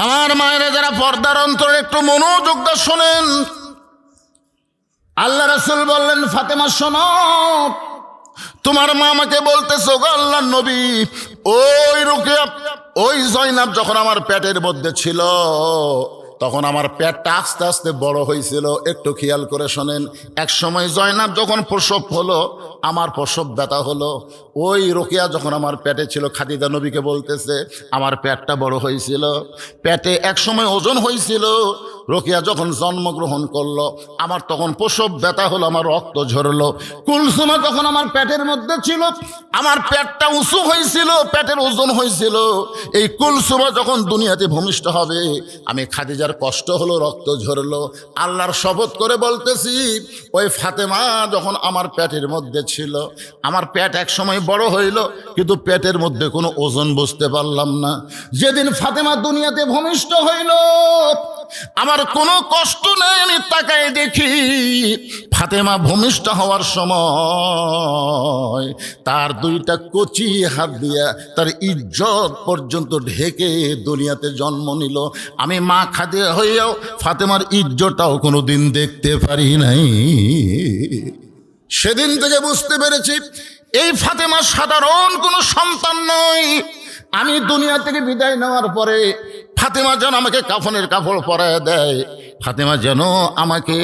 আমার মায়েরা যারা পর্দার অন্তরে একটু মনোযোগ দিয়ে শোনেন, আল্লাহ রাসূল বললেন, ফাতেমা শোনো, তোমার মা আমাকে বলতেছো গো আল্লাহর নবী, ওই রুকিয়া ওই জয়নাব যখন আমার পেটের মধ্যে ছিল তখন আমার পেটটা আস্তে আস্তে বড় হয়েছিল। একটু খেয়াল করে শোনেন, এক সময় জয়নাব যখন প্রসব হলো, আমার প্রসব ব্যথা হলো, ওই রোকেয়া যখন আমার পেটে ছিল, খাদিজা নবীকে বলতেছে আমার পেটটা বড় হয়েছিল, পেটে এক সময় ওজন হয়েছিল। রোকেয়া যখন জন্মগ্রহণ করলো, আমার তখন প্রসব ব্যথা হলো, আমার রক্ত ঝরলো। কুলসুমা যখন আমার পেটের মধ্যে ছিল, আমার পেটটা উঁচু হয়েছিল, পেটের ওজন হয়েছিল। এই কুলসুমা যখন দুনিয়াতে ভূমিষ্ঠ হবে, আমি খাদিজার কষ্ট হলো, রক্ত ঝরলো। আল্লাহর শপথ করে বলতেছি, ওই ফাতেমা যখন আমার পেটের মধ্যে ছিল, আমার পেট এক সময় বড় হইল, কিন্তু পেটের মধ্যে কোনো ওজন বুঝতে পারলাম না। যেদিন ফাতেমা দুনিয়াতে ভূমিষ্ঠ হইল, আমার কোনো কষ্ট নেই, আমি তাকায় দেখি ফাতেমা ভূমিষ্ঠ হওয়ার সময় তার দুইটা কচি হাত দিয়া তার ইজ্জত পর্যন্ত ঢেকে দুনিয়াতে জন্ম নিল। আমি মা খাদিজা হইয়াও ফাতেমার ইজ্জতটাও কোনো দিন দেখতে পারি নাই। সেদিন থেকে বুঝতে পেরেছি এই ফাতেমা সাধারণ কোনো সন্তান নয়। আমি দুনিয়া থেকে বিদায় নেওয়ার পরে ফাতেমা যেন আমাকে কাফনের কাপড় পরায় দেয়, ফাতেমা যেন আমাকে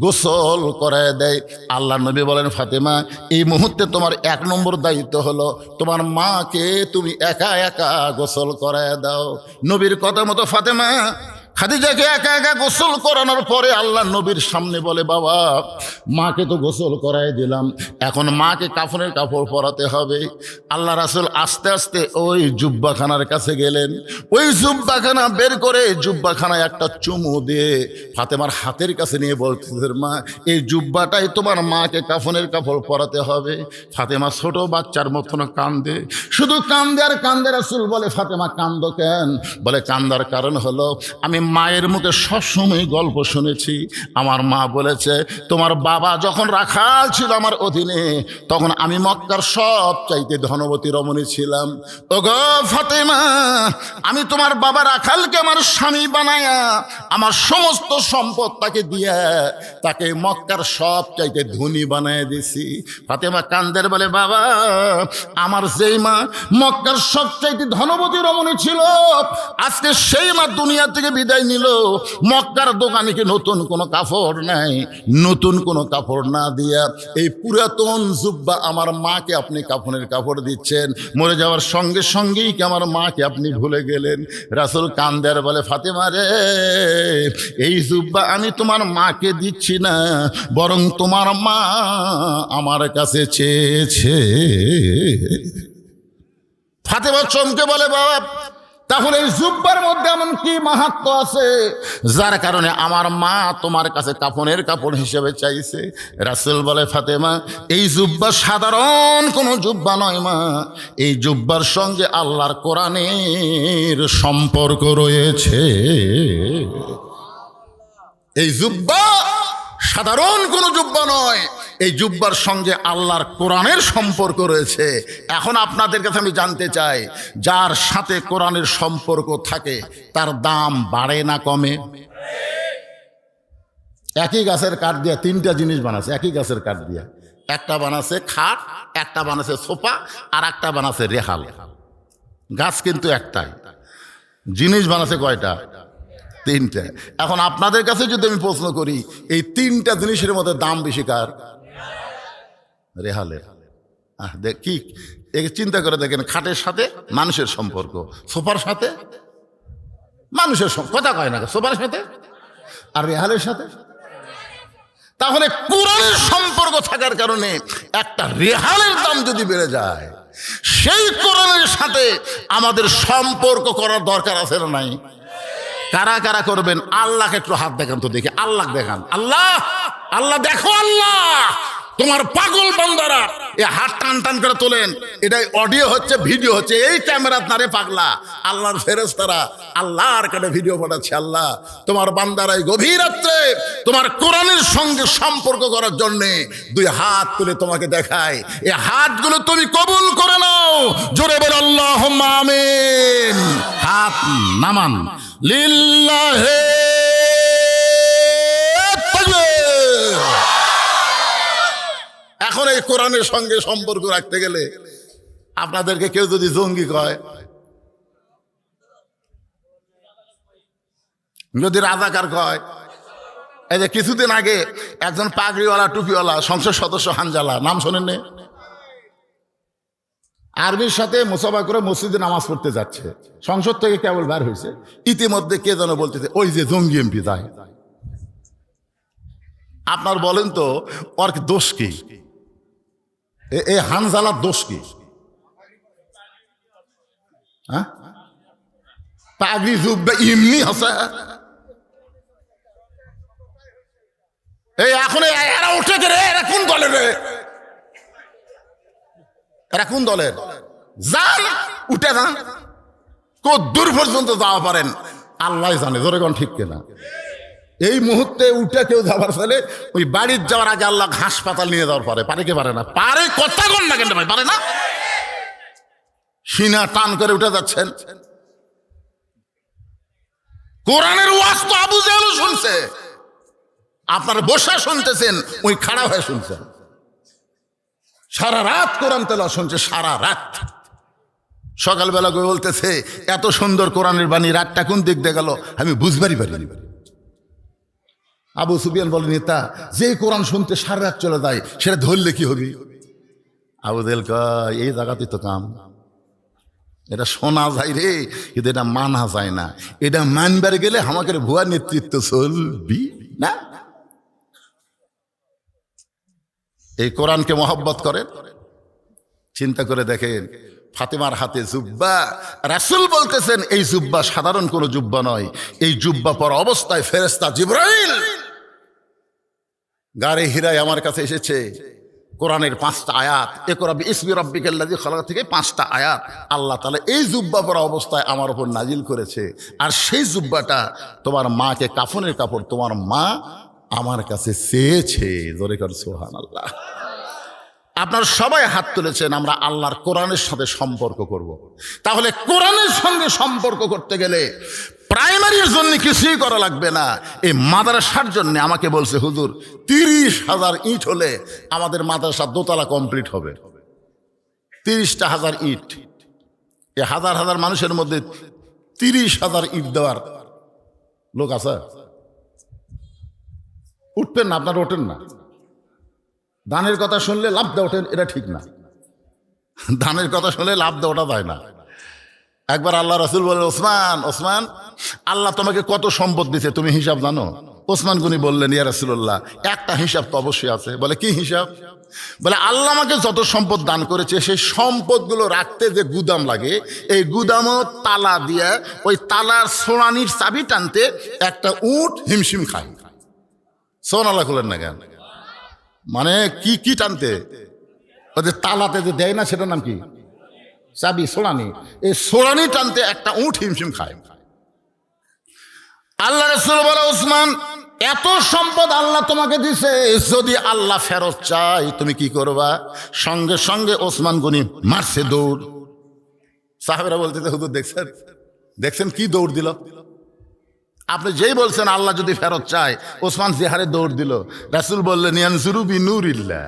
গোসল করায় দেয়। আল্লাহ নবী বলেন, ফাতেমা এই মুহূর্তে তোমার 1 নম্বর দায়িত্ব হলো তোমার মাকে তুমি একা একা গোসল করায় দাও। নবীর কথা মতো ফাতেমা খাদিজাকে একা একা গোসল করানোর পরে আল্লাহ নবীর সামনে বলে, বাবা মাকে তো গোসল করাই দিলাম, এখন মাকে কাফনের কাপড় পরাতে হবে। আল্লাহ রাসূল আস্তে আস্তে ওই জুব্বাখানার কাছে গেলেন, ওই জুব্বাখানা বের করে জুব্বাখানায় একটা চুমু দিয়ে ফাতেমার হাতের কাছে নিয়ে বলতেছে, মা এই জুব্বাটাই তোমার মাকে কাফনের কাপড় পরাতে হবে। ফাতেমা ছোট বাচ্চার মতন কান্দে, শুধু কান্দে আর কান্দে। রাসূল বলে, ফাতেমা কান্দো কেন? বলে, কান্দার কারণ হলো আমি মায়ের মুখে সবসময় গল্প শুনেছি। আমার মা বলেছে, তোমার বাবা যখন রাখাল ছিল আমার অধীনে, তখন আমি মক্কার সব চাইতে ধনবতী রমণী ছিলাম। ওগো ফাতেমা, আমি তোমার বাবা রাখালকে আমার স্বামী বানায়া আমার সমস্ত সম্পদ তাকে দিয়া তাকে মক্কার সব চাইতে ধনী বানায় দিছি। ফাতেমা কান্দের বলে, বাবা আমার যেই মা মক্কার সব চাইতে ধনবতী রমণী ছিল, আজকে সেই মা দুনিয়া থেকে বিদায় নিল। মক্কার দোকানে কি নতুন কোনো কাপড় নাই? নতুন কোনো কাপড় না দিয়া এই পুরাতন জুব্বা আমার মাকে আপনি কাফনের কাপড় দিচ্ছেন। মরে যাওয়ার সঙ্গে সঙ্গেই কি আমার মাকে আপনি ভুলে গেলেন? রাসূল কান্দের বলে, ফাতেমা রে, এই জুব্বা আমি তোমার মাকে দিচ্ছি না, বরং তোমার মা আমার কাছে চেয়েছে। ফাতেমা চমকে বলে, বাবা তাহলে এই জুব্বার মধ্যে এমন কি মাহাত্ম্য আছে যার কারণে আমার মা তোমার কাছে কাফনের কাপড় হিসেবে চাইছে? রাসূল বলে, ফাতেমা এই জুব্বা সাধারণ কোনো জুব্বা নয় মা, এই জুব্বার সঙ্গে আল্লাহর কোরআনের সম্পর্ক রয়েছে। এই জুব্বা সাধারণ কোনো জুব্বা নয়, এই জুব্বার সঙ্গে আল্লাহর কোরআনের সম্পর্ক রয়েছে। এখন আপনাদের কাছে আমি জানতে চাই, যার সাথে কোরআনের সম্পর্ক থাকে তার দাম বাড়ে না কমে? একই গাছের কাঠ দিয়ে 3টা জিনিস বানাচ্ছে, একই গাছের কাঠ দিয়ে। একটা বানাচ্ছে খাট, একটা বানাচ্ছে সোফা, আর একটা বানাচ্ছে রেহাল। গাছ কিন্তু একটাই, জিনিস বানাচ্ছে কয়টা? 3টা। এখন আপনাদের কাছে যদি আমি প্রশ্ন করি, এই 3টা জিনিসের মধ্যে দাম বেশি কার? রেহালের। কি চিন্তা করে দেখেন, খাটের সাথে মানুষের সম্পর্ক, সোফার সাথে মানুষের কথা কয় না, সোফার সাথে আর রেহালের সাথে। তাহলে কোরআনের সম্পর্ক থাকার কারণে একটা রেহালের দাম যদি বেড়ে যায়, সেই কোরআনের সাথে আমাদের সম্পর্ক করার দরকার আছে না নাই? কারা কারা করবেন? আল্লাহকে একটু হাত দেখান তো দেখি, আল্লাহ দেখান। আল্লাহ, আল্লাহ দেখো, আল্লাহ তোমার পাগল বান্দারা এই হাত টান টান করে তোলেন। এটাই অডিও হচ্ছে, ভিডিও হচ্ছে, এই ক্যামেরা নারে পাগলা। আল্লাহর ফেরেশতারা আল্লাহর কাছে ভিডিও পাঠাচ্ছে। আল্লাহ তোমার বান্দারাই গভীর রাত্রে তোমার কোরআনের সঙ্গে সম্পর্ক করার জন্যে 2 হাত তুলে তোমাকে দেখায়, এই হাতগুলো তুমি কবুল করে নাও। জোরে বল আল্লাহুম্মা আমিন। হাত নামান। লিল্লাহে তাকবীর। এখন এই কোরআনের সঙ্গে সম্পর্ক রাখতে গেলে আপনাদেরকে কেউ যদি জঙ্গি কয়, যদি রাজাকার কয়, এই যে কিছুদিন আগে একজন পাগড়িওয়ালা টুপিওয়ালা সংসদ সদস্য হানজালা, নাম শোনেন? আর্মির সাথে মুসাফা করে মসজিদে নামাজ পড়তে যাচ্ছে, সংসদ থেকে কেবল বের হয়েছে, ইতিমধ্যে কে যেন বলতেছে ওই যে জঙ্গি এমপি যায়। আপনার বলেন তো ওর দোষ কি? এই হানজালার দোষ কি? হ্যাঁ, পাগড়ি জুব্বা এমনি আছে। এই এখন এরা উঠে রে, এরা কোন দলের রে? এরা কোন দলের? যান উঠে যান, কদ্দূর পর্যন্ত যাওয়া পারেন আল্লাহ জানে, জোরে কোন ঠিক কিনা। এই মুহূর্তে উঠে কেউ যাবার ফলে ওই বাড়ির যাওয়ার আগে আল্লাহ হাসপাতাল নিয়ে যাওয়ার পারে কি পারে না? পারে, কথা কোন না কেন ভাই, পারে না? সিনা টান করে উঠে যাচ্ছেন। কোরআনের ওয়াজ তো আবু জেহেলও শুনছে, আপনারা বসে শুনতেছেন, ওই খাড়া হয়ে শুনছেন। সারা রাত কোরআন তেলাওয়াত শুনছে, সারা রাত। সকালবেলা করে বলতেছে এত সুন্দর কোরআনের বাণী, রাতটা কোন দিক দিয়ে গেল আমি বুঝবারই পারিনি। আবু সুফিয়ান বলে, নেতা যে কোরআন শুনতে সারা রাত চলে যায় সেটা ধরলে কি হবে? আবু জেহেল কয়, এই জায়গাতেই তো কাম। এটা শোনা যায় রে, কিন্তু এটা মানা যায় না। এটা মানবার গেলে আমাকে ভুয়া নেতৃত্ব চলবি না। এই কোরআনকে মহব্বত করেন, চিন্তা করে দেখেন ফাতেমার হাতে জুব্বা, রাসূল বলতেছেন এই জুব্বা সাধারণ কোনো জুব্বা নয়, এই জুব্বা পরা অবস্থায় ফেরেশতা জিবরাইল গারে হিরায় আমার কাছে এসেছে। কোরআনের 5টা আয়াত, ইকরা বিইসমি রাব্বিকাল্লাযী খালাক থেকে 5টা আয়াত আল্লাহ তাআলা এই জুব্বা পরা অবস্থায় আমার উপর নাজিল করেছে। আর সেই জুব্বাটা তোমার মাকে কাফনের কাপড় তোমার মা আমার কাছে চেয়েছে। জোরে কর সুবহানাল্লাহ। আপনারা সবাই হাত তুলেছেন, আমরা আল্লাহর কোরআনের সাথে সম্পর্ক করব। তাহলে কোরআনের সঙ্গে সম্পর্ক করতে গেলে প্রাইমারির জন্য কিছুই করা লাগবে না। এই মাদ্রাসার জন্য আমাকে বলছে হুজুর 30,000 ইট হলে আমাদের মাদ্রাসা দোতলা কমপ্লিট হবে। 30,000 ইট, এই হাজার হাজার মানুষের মধ্যে 30,000 ইট দেওয়ার লোক আছে? উঠবেন না, আপনারা ওঠেন না। দানের কথা শুনলে লাভ দেওয়া ওঠেন, এটা ঠিক না। দানের কথা শুনলে লাভ দেওয়াটা যায় না। একবার আল্লাহ রাসূল বলেন, ওসমান ওসমান আল্লাহ তোমাকে কত সম্পদ দিছে তুমি হিসাব জানো? ওসমান গনি বললেন, ইয়া রাসূলুল্লাহ একটা হিসাব তো অবশ্যই আছে। বলে কি হিসাব? বলে আল্লাহ আমাকে যত সম্পদ দান করেছে সেই সম্পদগুলো রাখতে যে গুদাম লাগে, এই গুদামও তালা দিয়ে ওই তালার সোনানির চাবি টানতে একটা উট হিমশিম খায়। সুবহানাল্লাহ বলেন না কেন? মানে কি কি টানতে? ওদের তালাতে যে দেয় না সেটার নাম কি? চাবি, সোনানি। এই সোনানি টানতে একটা উট হিমশিম খায়। আল্লাহ রাসূল বলে, ওসমান এত সম্পদ আল্লাহ তোমাকে দিছে, যদি আল্লাহ ফেরত চাই তুমি কি করবা? সঙ্গে সঙ্গে ওসমান গনি মারছে দৌড়। সাহাবেরা বলতেছে, হুজুর দেখছেন দেখছেন কি দৌড় দিল? আপনি যেই বলছেন আল্লাহ যদি ফেরত চায়, ওসমান জিহারে দৌড় দিল। রাসূল বললেন, ইয়ানজুরু বিনুরিল্লাহ,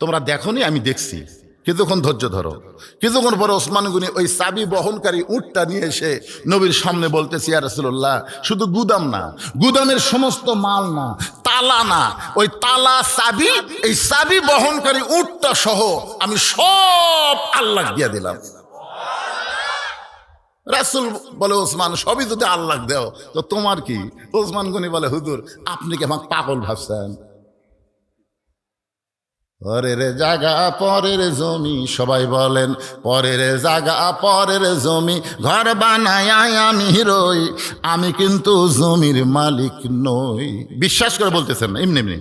তোমরা দেখোনি আমি দেখছি, কিছুক্ষণ ধৈর্য ধরো। কিছুক্ষণ পরে ওসমান গনি ওই চাবি বহনকারী উটটা নিয়ে এসে নবীর সামনে বলতেছি, ইয়া রাসূলুল্লাহ শুধু গুদাম না, গুদামের সমস্ত মাল না, তালা না, ওই তালা চাবি, এই চাবি বহনকারী উটটা সহ আমি সব আল্লাহ দিয়ে দিলাম। রাসূল বলে, ওসমান সবই যদি আল্লাহ দেও তো তোমার কি? ওসমান গনি বলে, হুজুর আপনি কি আমাকে পাগল ভাবছেন? পরের জায়গা পরের জমি, সবাই বলেন পরের জায়গা পরের জমি, ঘর বানায় আমি রই, আমি কিন্তু জমির মালিক নই। বিশ্বাস করে বলতেছেন না, এমনি এমনি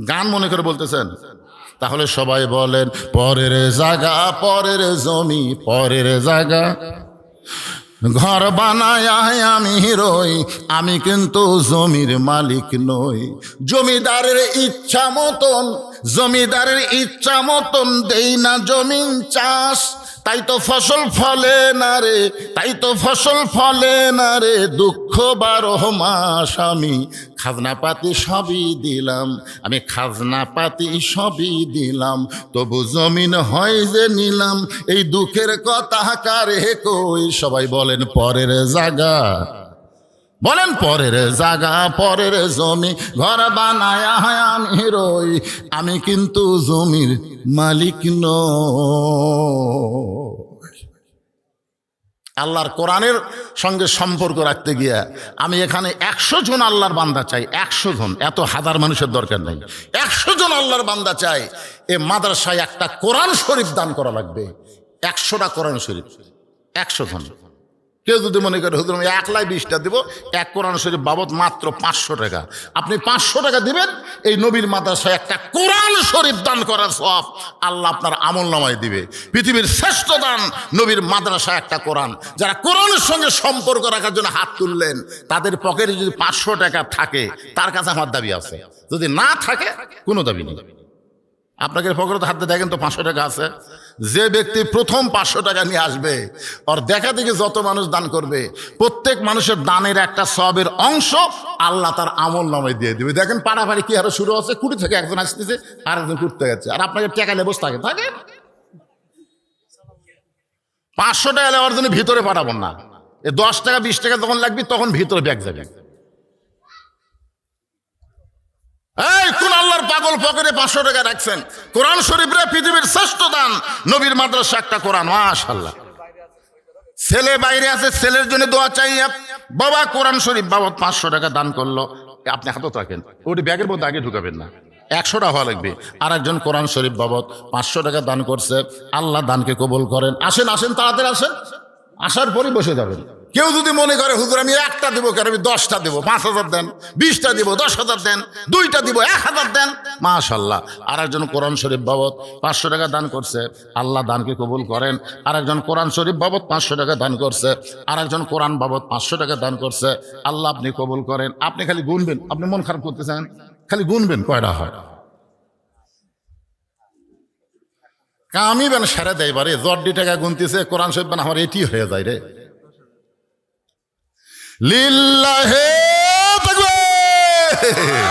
গান মনে করে বলতেছেন? তাহলে সবাই বলেন পরের জায়গা পরের জমি, পরের জায়গা ঘর বানায় আমি রই, আমি কিন্তু জমির মালিক নই। জমিদারের ইচ্ছা মতন জমিদারের ইচ্ছা মতন দেই না জমিন চাষ, তাই তো ফসল ফলে না রে, তাই তো ফসল ফলে না রে, দুঃখ 12 মাস আমি খাজনাপাতি সবই দিলাম, আমি খাজনাপাতি সবই দিলাম, তবু জমিন হয় যে নিলাম, এই দুঃখের কথা কারে কই। সবাই বলেন পরের জায়গা, বলেন পরের জায়গা, পরের জমি ঘর বানায় আমি রই, আমি কিন্তু জমির মালিক নই। আল্লাহর কোরআনের সঙ্গে সম্পর্ক রাখতে গিয়া আমি এখানে 100 জন আল্লাহর বান্দা চাই, 100 জন, এত হাজার মানুষের দরকার নেই, 100 জন আল্লাহর বান্দা চাই। এ মাদ্রাসায় একটা কোরআন শরীফ দান করা লাগবে, 100টা কোরআন শরীফ, 100 জন। কেউ যদি মনে করে হুজুর আমি 1,20টা দিব, এক কোরআন শরীফ বাবদ মাত্র 500 টাকা, আপনি 500 টাকা দিবেন, এই নবীর মাদ্রাসায় একটা কোরআন শরীফ দান করার সওয়াব আল্লাহ আপনার আমলনামায় দিবে। পৃথিবীর শ্রেষ্ঠ দান নবীর মাদ্রাসায় একটা কোরআন। যারা কোরআনের সঙ্গে সম্পর্ক রাখার জন্য হাত তুললেন, তাদের পকেটে যদি 500 টাকা থাকে, তার কাছে আমার দাবি আছে, যদি না থাকে কোনো দাবি নেই। আপনাকে পকেটে হাতে দেখেন তো 500 টাকা আছে, যে ব্যক্তি প্রথম 500 টাকা নিয়ে আসবে, ওর দেখা দেখি যত মানুষ দান করবে, প্রত্যেক মানুষের দানের একটা সওয়াবের অংশ আল্লাহ তার আমল নামায় দিয়ে দিবে। দেখেন পাড়াপাড়ি কি আরো শুরু হচ্ছে, কুড়ি থেকে একজন আসতেছে আর একজন ঘুরতে গেছে, আর আপনাকে টাকা লেবস থাকে 500 টাকা নেওয়ার জন্য ভিতরে পাঠাবো না, 10 টাকা 20 টাকা যখন লাগবে তখন ভিতরে ব্যাগ যাবে। এই কোন আল্লাহর পাগল পকেটে 500 টাকা রাখছেন? কোরআন শরীফ রে পৃথিবীর শ্রেষ্ঠ দান, নবীর মাদ্রাসা একটা কোরআন, মাশাআল্লাহ। ছেলে বাইরে আছে, ছেলের জন্য দোয়া চাই, বাবা কোরআন শরীফ বাবদ 500 টাকা দান করলো, আপনি হাতত রাখেন, ওটি ব্যাগের মধ্যে আগে ঢুকাবেন না, 100টা হওয়া লাগবে। আর একজন কোরআন শরীফ বাবদ 500 টাকা দান করছে, আল্লাহ দানকে কবুল করেন। আসেন আসেন, তাড়াতাড়ি আসেন, আসার পরই বসে যাবেন। কেউ যদি মনে করে হুজুর আমি 1টা দিব, কেন আমি 10টা দেবো, 5,000 দেন, 20টা দিব, 10,000 দেন, 2টা দিব, 1,000 দেন, মাশাআল্লাহ। আর একজন কোরআন শরীফ বাবদ 500 টাকা দান করছে, আল্লাহ দানকে কবুল করেন। আর একজন কোরআন শরীফ বাবদ 500 টাকা দান করছে, আর একজন কোরআন বাবদ 500 টাকা দান করছে, আল্লাহ আপনি কবুল করেন। আপনি খালি গুনবেন, আপনি মন খারাপ করতেছেন, খালি গুনবেন কয়টা হয়, আমি বেন সেরে দেয় বারে, জর্ডি টাকা গুনতেছে, কোরআন শরীফ বেন আমার এটি হয়ে যায় রে। লিল্লাহে তাকবীর।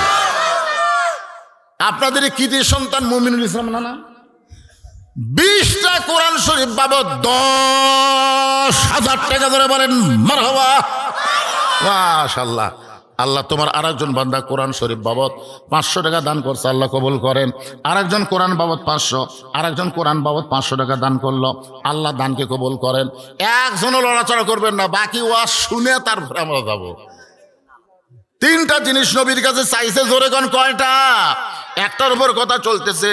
আপনাদের কৃতি সন্তান মুমিনুল ইসলাম না 20টা কোরআন শরীফ বাবদ 10,000 টাকা ধরে বলেন মারহাবা, মাশাআল্লাহ। আল্লাহ তোমার আরেকজন বান্দা কোরআন শরীফ বাবদ 500 টাকা দান করছে, আল্লাহ কবুল করেন। আরেকজন কোরআন বাবদ 500, আরেকজন কোরআন বাবদ 500 টাকা দান করলো, আল্লাহ দানকে কবুল করেন। একজনও লড়াচড়া করবেন না, বাকি ওয়াজ শুনে তারপরে আমরা যাবো। 3টা জিনিস নবীর কাছে চাইছে, জোরে কোন কয়টা? একটার উপর কথা চলতেছে,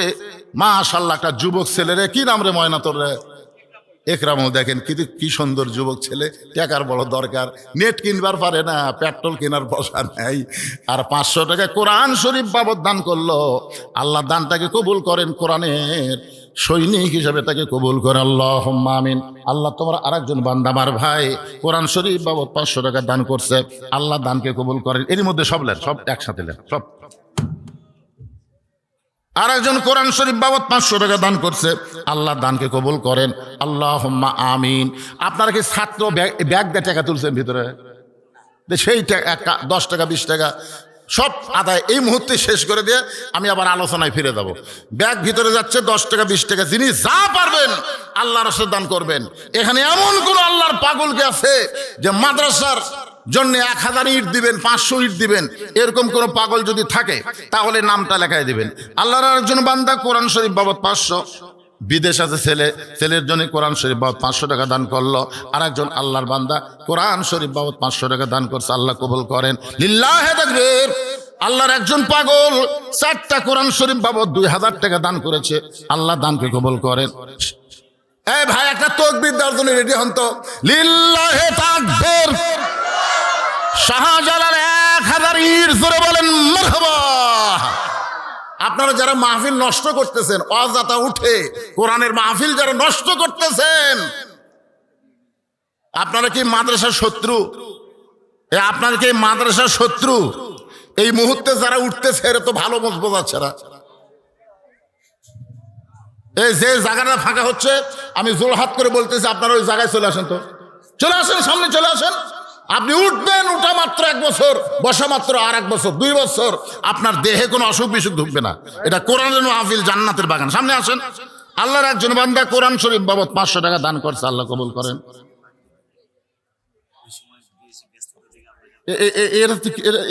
মাশাআল্লাহ। একটা যুবক ছেলে রে, কি নাম রে, ময়না তোর রে, একরামও, দেখেন কি সুন্দর যুবক ছেলে, টাকার বড় দরকার, নেট কিনবার পারে না, পেট্রোল কেনার পয়সা নাই, আর 500 টাকা কোরআন শরীফ বাবদ দান করলো, আল্লাহ দানটাকে কবুল করেন, কোরআনের সৈনিক হিসেবে তাকে কবুল করে, আল্লাহুম্মা আমিন। আল্লাহ তোমার আরেকজন বান্দা আমার ভাই কোরআন শরীফ বাবদ 500 টাকা দান করছে, আল্লাহ দানকে কবুল করেন। এর মধ্যে সব লেন, সব একসাথে লেন, সব। আর একজন কোরআন শরীফ বাবদ 500 টাকা দান করছে, আল্লাহ দানকে কবুল করেন, আল্লাহুম্মা আমিন। আপনারা কি ছাত্র ব্যাগ দিয়ে টাকা তুলছেন ভিতরে, সেই 10 টাকা 20 টাকা সব আদায় এই মুহূর্তে শেষ করে দিয়ে আমি আবার আলোচনায় ফিরে যাব। ব্যাগ ভিতরে যাচ্ছে 10 টাকা 20 টাকা, যিনি যা পারবেন আল্লাহর রাস্তায় দান করবেন। এখানে এমন কোন আল্লাহর পাগলকে আছে যে মাদ্রাসার জন্য 1000 ইট দিবেন, 500 ইট দিবেন, এরকম কোন পাগল যদি থাকে তাহলে নামটা লেখায় দিবেন। আল্লাহর আরেকজন বান্দা কোরআন শরীফ বাবদ 500, বিদেশ আছে ছেলে, ছেলের জন্য কোরআন শরীফ বাবদ 500 টাকা দান করলো। আর একজন আল্লাহর বান্দা কোরআন শরীফ বাবদ 500 টাকা দান করছে, আল্লাহ কবুল করেন, লিল্লাহে তাকবীর। আল্লাহর একজন পাগল 4টা কোরআন শরীফ বাবদ 2000 টাকা দান করেছে, আল্লাহ দানকে কবুল করেন। এই ভাই একটা তাকবীর দেওয়ার জন্য রেডি হন তো, লিল্লাহে তাকবীর। শাহজালাল 1000 ইট জোরে বলেন মারহাবা। আপনারা যারা মাহফিল নষ্ট করতেছেন, অযথা উঠে কোরআনের মাহফিল যারা নষ্ট করতেছেন, আপনারা কি মাদ্রাসার শত্রু? আপনারা কি মাদ্রাসার শত্রু? এই মুহূর্তে যারা উঠতেছে এরা তো ভালো মজবুত আছে না, এই যে জায়গাটা ফাঁকা হচ্ছে আমি জোরহাত করে বলতেছি আপনারা ওই জায়গায় চলে আসেন, তো চলে আসেন, সামনে চলে আসেন। আপনি উঠবেন, উঠা মাত্র 1 বছর, বসা মাত্র আর 1 বছর, 2 বছর আপনার দেহে কোনো অসুখ বিসুখ ঢুকবে না। এটা কোরআনের মাহফিল, জান্নাতের বাগান। সামনে আসেন। আল্লাহর একজন বান্দা কোরআন শরীফ বাবদ 500 টাকা দান করছে, আল্লাহ কবুল করেন।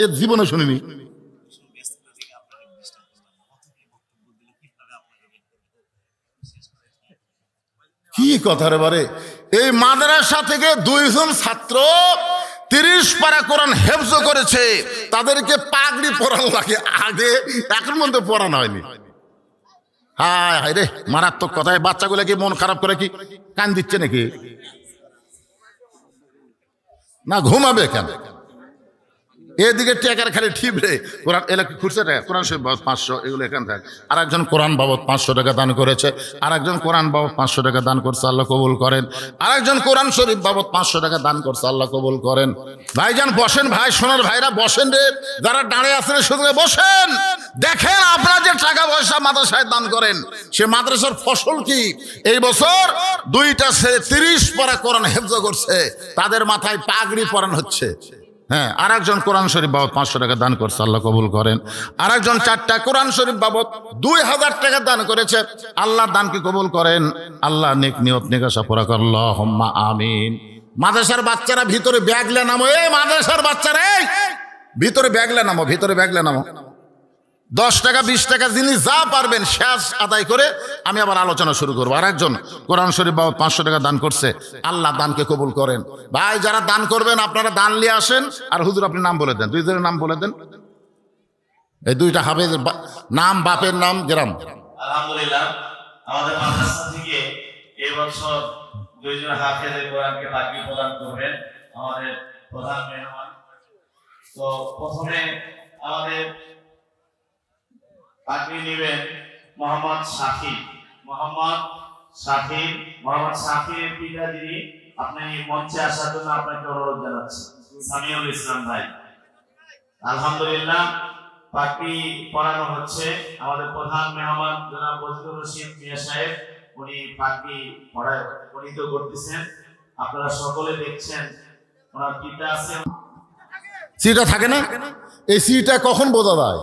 এর জীবনে শুনিনি। কি কথা রে বারে, এই মাদ্রাসা থেকে 2 জন ছাত্র 30 পারা কোরআন হেফজ করেছে, তাদেরকে পাগড়ি পরানো লাগে, আগে এখন পর্যন্ত পড়ানো হয়নি। হায় হায় রে, মারাত্মক কথায় বাচ্চাগুলো কি মন খারাপ করে কি কান দিচ্ছে নাকি? না ঘুমাবে কেন? এদিকে টেকার খালি ঠিবরে কোরআন এলাকা খুঁজছে টাকা, কোরআন শরীফ বাবদ 500, এগুলো এখান থাকে। আর একজন কোরআন বাবদ 500 টাকা দান করেছে, আর একজন কোরআন বাবদ 500 টাকা দান করছে, আল্লাহ কবুল করেন। আর একজন কোরআন শরীফ বাবদ 500 টাকা দান করছে, আল্লাহ কবুল করেন। ভাইজান বসেন, ভাই সোনার ভাইরা বসেন রে, যারা দাঁড়িয়ে আছেন শুধু বসেন। দেখেন আপনারা যে টাকা পয়সা মাদ্রাসায় দান করেন, সে মাদ্রাসার ফসল কি? এই বছর 2টা ছেলে 30 পারা কোরআন হেফজ করছে, তাদের মাথায় পাগড়ি পরানো হচ্ছে। হ্যাঁ, আর একজন কোরআন শরীফ বাবদ 500 টাকা দান করছে, আল্লাহ কবুল করেন। আর একজন 4টা কোরআন শরীফ বাবদ 2000 টাকা দান করেছে, আল্লাহ দানকে কবুল করেন। আল্লাহ নেক নিয়ত নেকাশা পুরা কর, আল্লাহুম্মা আমিন। মাদ্রাসার বাচ্চারা ভিতরে ব্যাগলে নামো, এই মাদ্রাসার বাচ্চারা এই ভিতরে ব্যাগলে নামো, ভিতরে ব্যাগলে নামো। 10 টাকা 20 টাকা যিনি যা পারবেন শেষ আদায় করে আমি আবার আলোচনা শুরু করবো। আর একজন কোরআন শরীফ বাবদ 500 টাকা দান করছে, আল্লাহ দানকে কবুল করেন। ভাই যারা দান করবেন আপনারা দান নিয়ে আসেন। আর হুজুর আপনি নাম বলে দেন, 2 জনের নাম বলে দেন, এই 2টা হাফেজের নাম, বাপের নাম, গ্রাম। আলহামদুলিল্লাহ, আমাদের মাদ্রাসা থেকে এই বছর 2 জন হাফেজে কোরআনকে পাগড়ি প্রদান করবেন আমাদের প্রধান মেহমান। তো প্রথমে আমাদের পাগড়ি নেবেন মোহাম্মদ শাফি। মোহাম্মদ শাফির পিতা যিনি, আপনি মঞ্চে আসার জন্য আপনাকে অনুরোধ জানাচ্ছি, সামিউল ইসলাম ভাই। আলহামদুলিল্লাহ, পাগড়ি পরানো হচ্ছে আমাদের প্রধান মেহমান জনাব বজলুর রশিদ মিয়া সাহেব, উনি পাগড়ি পরিহিত করতেছেন। আপনারা সকলে দেখছেন ওনার পিতা আছে। সিটা থাকে না, এই সিটা কখন বোঝা যায়?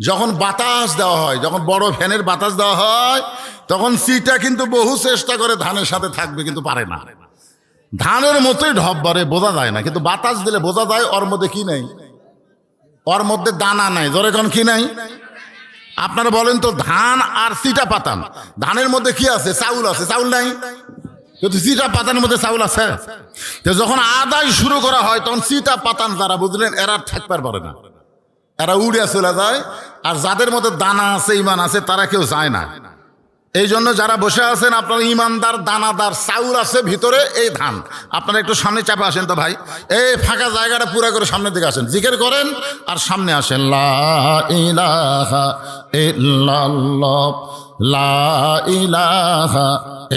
যখন বাতাস দেওয়া হয়, যখন বড় ফ্যানের বাতাস দেওয়া হয়, তখন সিটা কিন্তু বহু চেষ্টা করে ধানের সাথে থাকবে, কিন্তু পারে না। ধানের মতোই ঢপ বাড়ে, বোঝা যায় না, কিন্তু বাতাস দিলে বোঝা যায় ওর মধ্যে কি নাই, ওর মধ্যে দানা নাই। জোরে কোন কি নাই? আপনারা বলেন তো, ধান আর সিটা পাতান, ধানের মধ্যে কি আছে? চাউল আছে, চাউল নাই। কিন্তু সিটা পাতানের মধ্যে চাউল আছে। তো যখন আদায় শুরু করা হয় তখন সিটা পাতান যারা, বুঝলেন, এরা থাকতে পারে না, এরা উড়ে চলে যায়। আর যাদের মধ্যে দানা আছে, ইমান আছে, তারা কেউ যায় না। এই জন্য যারা বসে আছেন আপনারা ইমানদার, দানাদার, চাউল আছে ভিতরে, এই ধান। আপনারা একটু সামনে চাপে আসেন তো ভাই, এই ফাঁকা জায়গাটা পুরো করে সামনের দিকে আসেন, জিকির করেন আর সামনে আসেন। লা ইলাহা ইল্লাল্লাহ, লা ইলাহা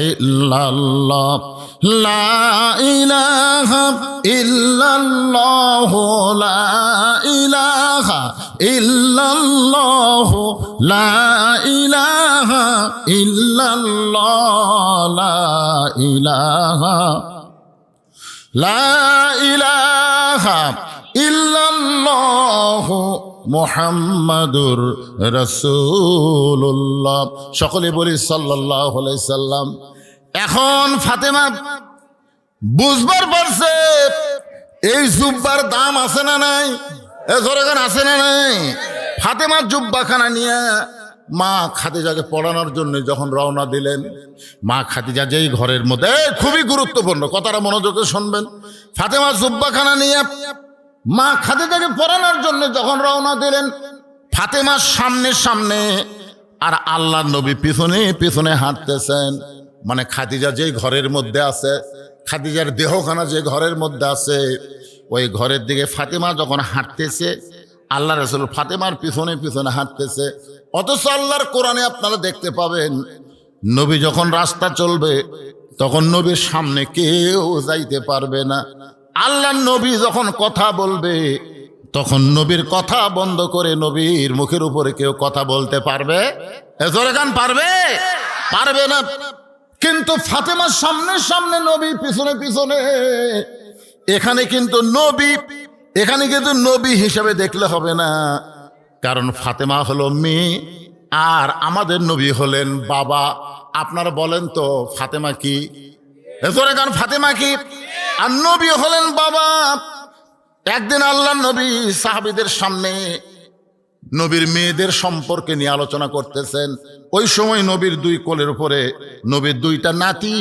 ইল্লাল্লাহ, লা ইলাহা ইল্লাল্লাহ, লা ইলাহা ইল্লাল্লাহ, লা ইলাহা ইল্লাল্লাহ, লা ইলাহা ইল্লাল্লাহ মুহাম্মাদুর রাসূলুল্লাহ। সকলে বলি সাল্লাল্লাহু আলাইহি সাল্লাম। এখন ফাতেমা বুঝবার পারছে এই জুব্বার দাম আছে না নাই, এ জোরেগান আছে না নাই। ফাতেমার জুব্বাখানা নিয়ে মা খাদিজাকে পড়ানোর জন্য যখন রওনা দিলেন, মা খাদিজা যেই ঘরের মধ্যে, খুবই গুরুত্বপূর্ণ কথাটা মনোযোগে শুনবেন, ফাতেমার জুব্বাখানা নিয়ে মা খাদিজাকে পড়ানোর জন্য যখন রওনা দিলেন, ফাতেমার সামনে সামনে আর আল্লাহর নবী পিছনে পিছনে হাঁটতেছেন। মানে খাদিজা যেই ঘরের মধ্যে আছে, খাদিজার দেহখানা যে ঘরের মধ্যে আছে, ওই ঘরের দিকে ফাতেমা যখন হাঁটতেছে, আল্লাহ রাসূল ফাতেমার পিছনে পিছনে হাঁটতেছে। অথচ আল্লাহর কোরআনে আপনারা দেখতে পাবেন, নবী যখন রাস্তা চলবে তখন নবীর সামনে কেউ যাইতে পারবে না। আল্লাহর নবী যখন কথা বলবে তখন নবীর কথা বন্ধ করে নবীর মুখের উপরে কেউ কথা বলতে পারবে? জোরে গান পারবে? পারবে না। কিন্তু ফাতেমার সামনে সামনে নবী, পিছনে পিছনে। এখানে কিন্তু নবী হিসেবে দেখলে হবে না, কারণ ফাতেমা হলো মেয়ে আর আমাদের নবী হলেন বাবা। আপনারা বলেন তো ফাতেমা কি? কারণ ফাতেমা কি? আর নবী হলেন বাবা। একদিন আল্লাহ নবী সাহাবীদের সামনে নবীর মেয়েদের সম্পর্কে নিয়ে আলোচনা করতেছেন। ওই সময় নবীর দুই কোলের উপরে নবীর দুইটা নাতি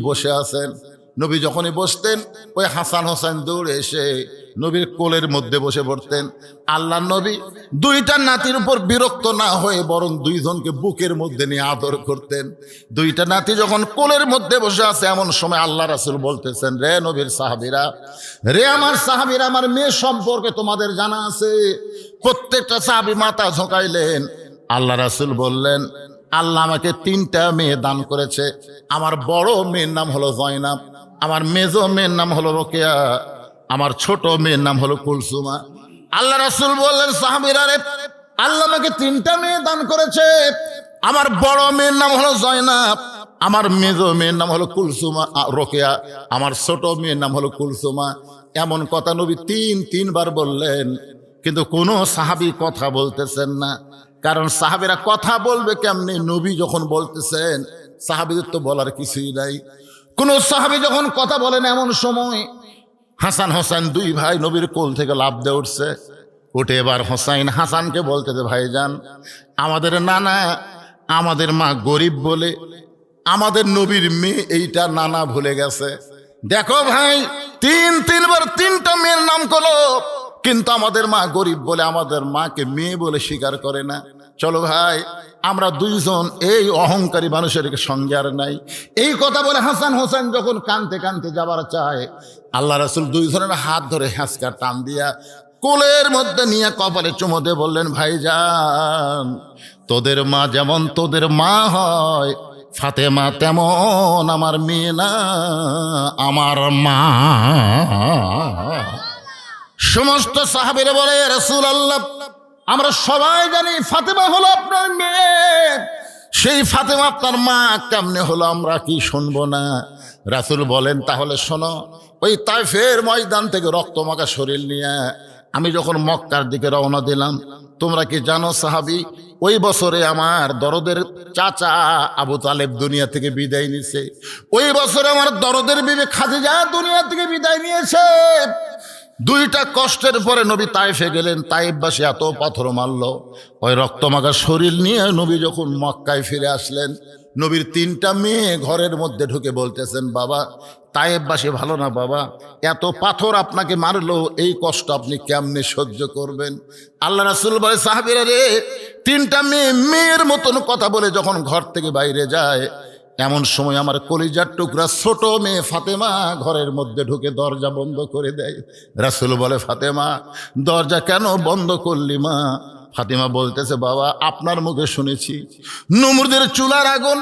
বসে আছেন। নবী যখনই বসতেন, ওই হাসান হোসেন দৌড়ে এসে নবীর কোলের মধ্যে বসে পড়তেন। আল্লাহ নবী দুইটা নাতির উপর বিরক্ত না হয়ে বরং দুইজনকে বুকের মধ্যে নিয়ে আদর করতেন। দুইটা নাতি যখন কোলের মধ্যে বসে আছে, এমন সময় আল্লাহ রাসূল বলতেছেন, রে নবীর সাহাবীরা, রে আমার সাহাবীরা, আমার মেয়ে সম্পর্কে তোমাদের জানা আছে? প্রত্যেকটা সাহাবী মাথা ঝোঁকাইলেন। আল্লাহ রাসূল বললেন, আল্লাহ আমাকে 3টা মেয়ে দান করেছে। আমার বড় মেয়ের নাম হলো জয়নাব, আমার মেজো মেয়ের নাম হলো রোকেয়া, আমার ছোট মেয়ের নাম হলো কুলসুমা। আল্লাহ রাসূল বললেন, সাহাবীরা রে, আল্লাহ আমাকে 3টা মেয়ে দান করেছে। আমার বড় মেয়ের নাম হলো জয়নাব, আমার মেজো মেয়ের নাম হলো কুলসুমা রোকেয়া, আমার ছোট মেয়ের নাম হলো কুলসুমা। এমন কথা নবী 3বার বললেন, কিন্তু কোনো সাহাবী কথা বলতেছেন না। কারণ সাহাবীরা কথা বলবে কেমনে? নবী যখন বলতেছেন, সাহাবীদের তো বলার কিছুই নাই। কোন সাহাবী যখন কথা বলেন, এমন সময় হাসান হোসেন দুই ভাই নবীর কোল থেকে লাফ দিয়ে উঠছে। উঠে এবার হোসাইন হাসানকে বলতেছে, ভাইজান, আমাদের নানা, আমাদের মা গরিব বলে আমাদের নবীর মেয়ে এইটা নানা ভুলে গেছে। দেখো ভাই, তিনবার 3টা মেয়ের নাম করলো, কিন্তু আমাদের মা গরিব বলে আমাদের মাকে মেয়ে বলে স্বীকার করে না। চলো ভাই, আমরা দুইজন এই অহংকারী মানুষের সঙ্গে আর নাই। এই কথা বলে হাসান হোসেন যখন কানতে কানতে যাবার চায়, আল্লাহ রাসূল দুইজনের হাত ধরে হ্যাঁচকা টান দিয়া কোলের মধ্যে নিয়ে কপালে চুমো দিয়ে বললেন, ভাইজান, তোদের মা যেমন তোদের মা হয়, ফাতেমা তেমন আমার মেয়ে না, আমার মা। সমস্ত সাহাবীরা বলে, রাসূলুল্লাহ, আমরা সবাই জানি ফাতেমা হলো আপনার মেয়ে, সেই ফাতেমা আপনার মা কেমনে হলো আমরা কি শুনবো না? রাসূল বলেন, তাহলে শোনো, ওই তায়েফের ময়দান থেকে রক্তমাখা শরীর নিয়ে আমি যখন মক্কার দিকে রওনা দিলাম, তোমরা কি জানো সাহাবী, ওই বছরে আমার দরদের চাচা আবু তালেব দুনিয়া থেকে বিদায় নিয়েছে। ওই বছরে আমার দরদের বিবি খাদিজা দুনিয়া থেকে বিদায় নিয়েছে। 2টা কষ্টের পরে নবী তায়েফে গেলেন। তায়েফবাসী এত পাথর মারল, ওই রক্তমাখা শরীর নিয়ে নবী যখন মক্কায় ফিরে আসলেন, নবীর 3টা মেয়ে ঘরের মধ্যে ঢুকে বলতেছেন, বাবা, তায়েফবাসী ভালো না বাবা, এত পাথর আপনাকে মারলো, এই কষ্ট আপনি কেমনে সহ্য করবেন? আল্লাহ রাসূল বলে, সাহাবীরা রে, 3টা মেয়ে মেয়ের মতন কথা বলে যখন ঘর থেকে বাইরে যায়, এমন সময় আমার কলিজার টুকরা ছোট মেয়ে ফাতেমা ঘরের মধ্যে ঢুকে দরজা বন্ধ করে দেয়। রাসূল বলে, ফাতেমা, দরজা কেন বন্ধ করলি মা? ফাতেমা বলতেছে, বাবা, আপনার মুখে শুনেছি নমরুদের চুলার আগুন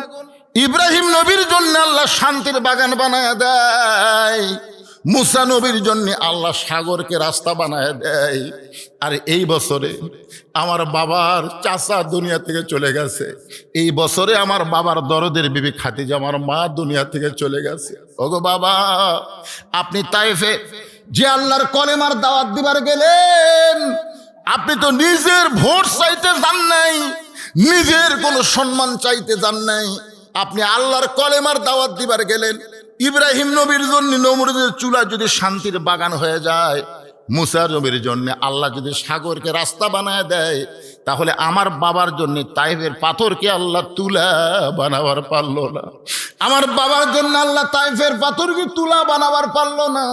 ইব্রাহিম নবীর জন্য আল্লাহ শান্তির বাগান বানায় দেয়, মুসা নবীর জন্য আল্লাহ সাগরকে রাস্তা বানায় দেয়। আর এই বছরে আমার বাবার চাচা দুনিয়া থেকে চলে গেছে, এই বছরে আমার বাবার দরদের বিবি খাদিজা আমার মা দুনিয়া থেকে চলে গেছে। ওগো বাবা, আপনি তায়েফে যে আল্লাহর কলেমার দাওয়াত দিবার গেলেন, আপনি তো নিজের ভোট চাইতে যান নাই, নিজের কোনো সম্মান চাইতে যান নাই, আপনি আল্লাহর কলেমার দাওয়াত দিবার গেলেন। ইব্রাহিম নবীর জন্য নমরুদের চুলা যদি শান্তির বাগান হয়ে যায়, মুসা নবীর জন্য আল্লাহ যদি সাগরকে রাস্তা বানায় দেয়, তাহলে আমার বাবার জন্য তায়েফের পাথরকে আল্লাহ তুলা বানাবার পারলো না? আমার বাবার জন্য আল্লাহ তায়েফের পাথরকে তুলা বানাবার পারলো না?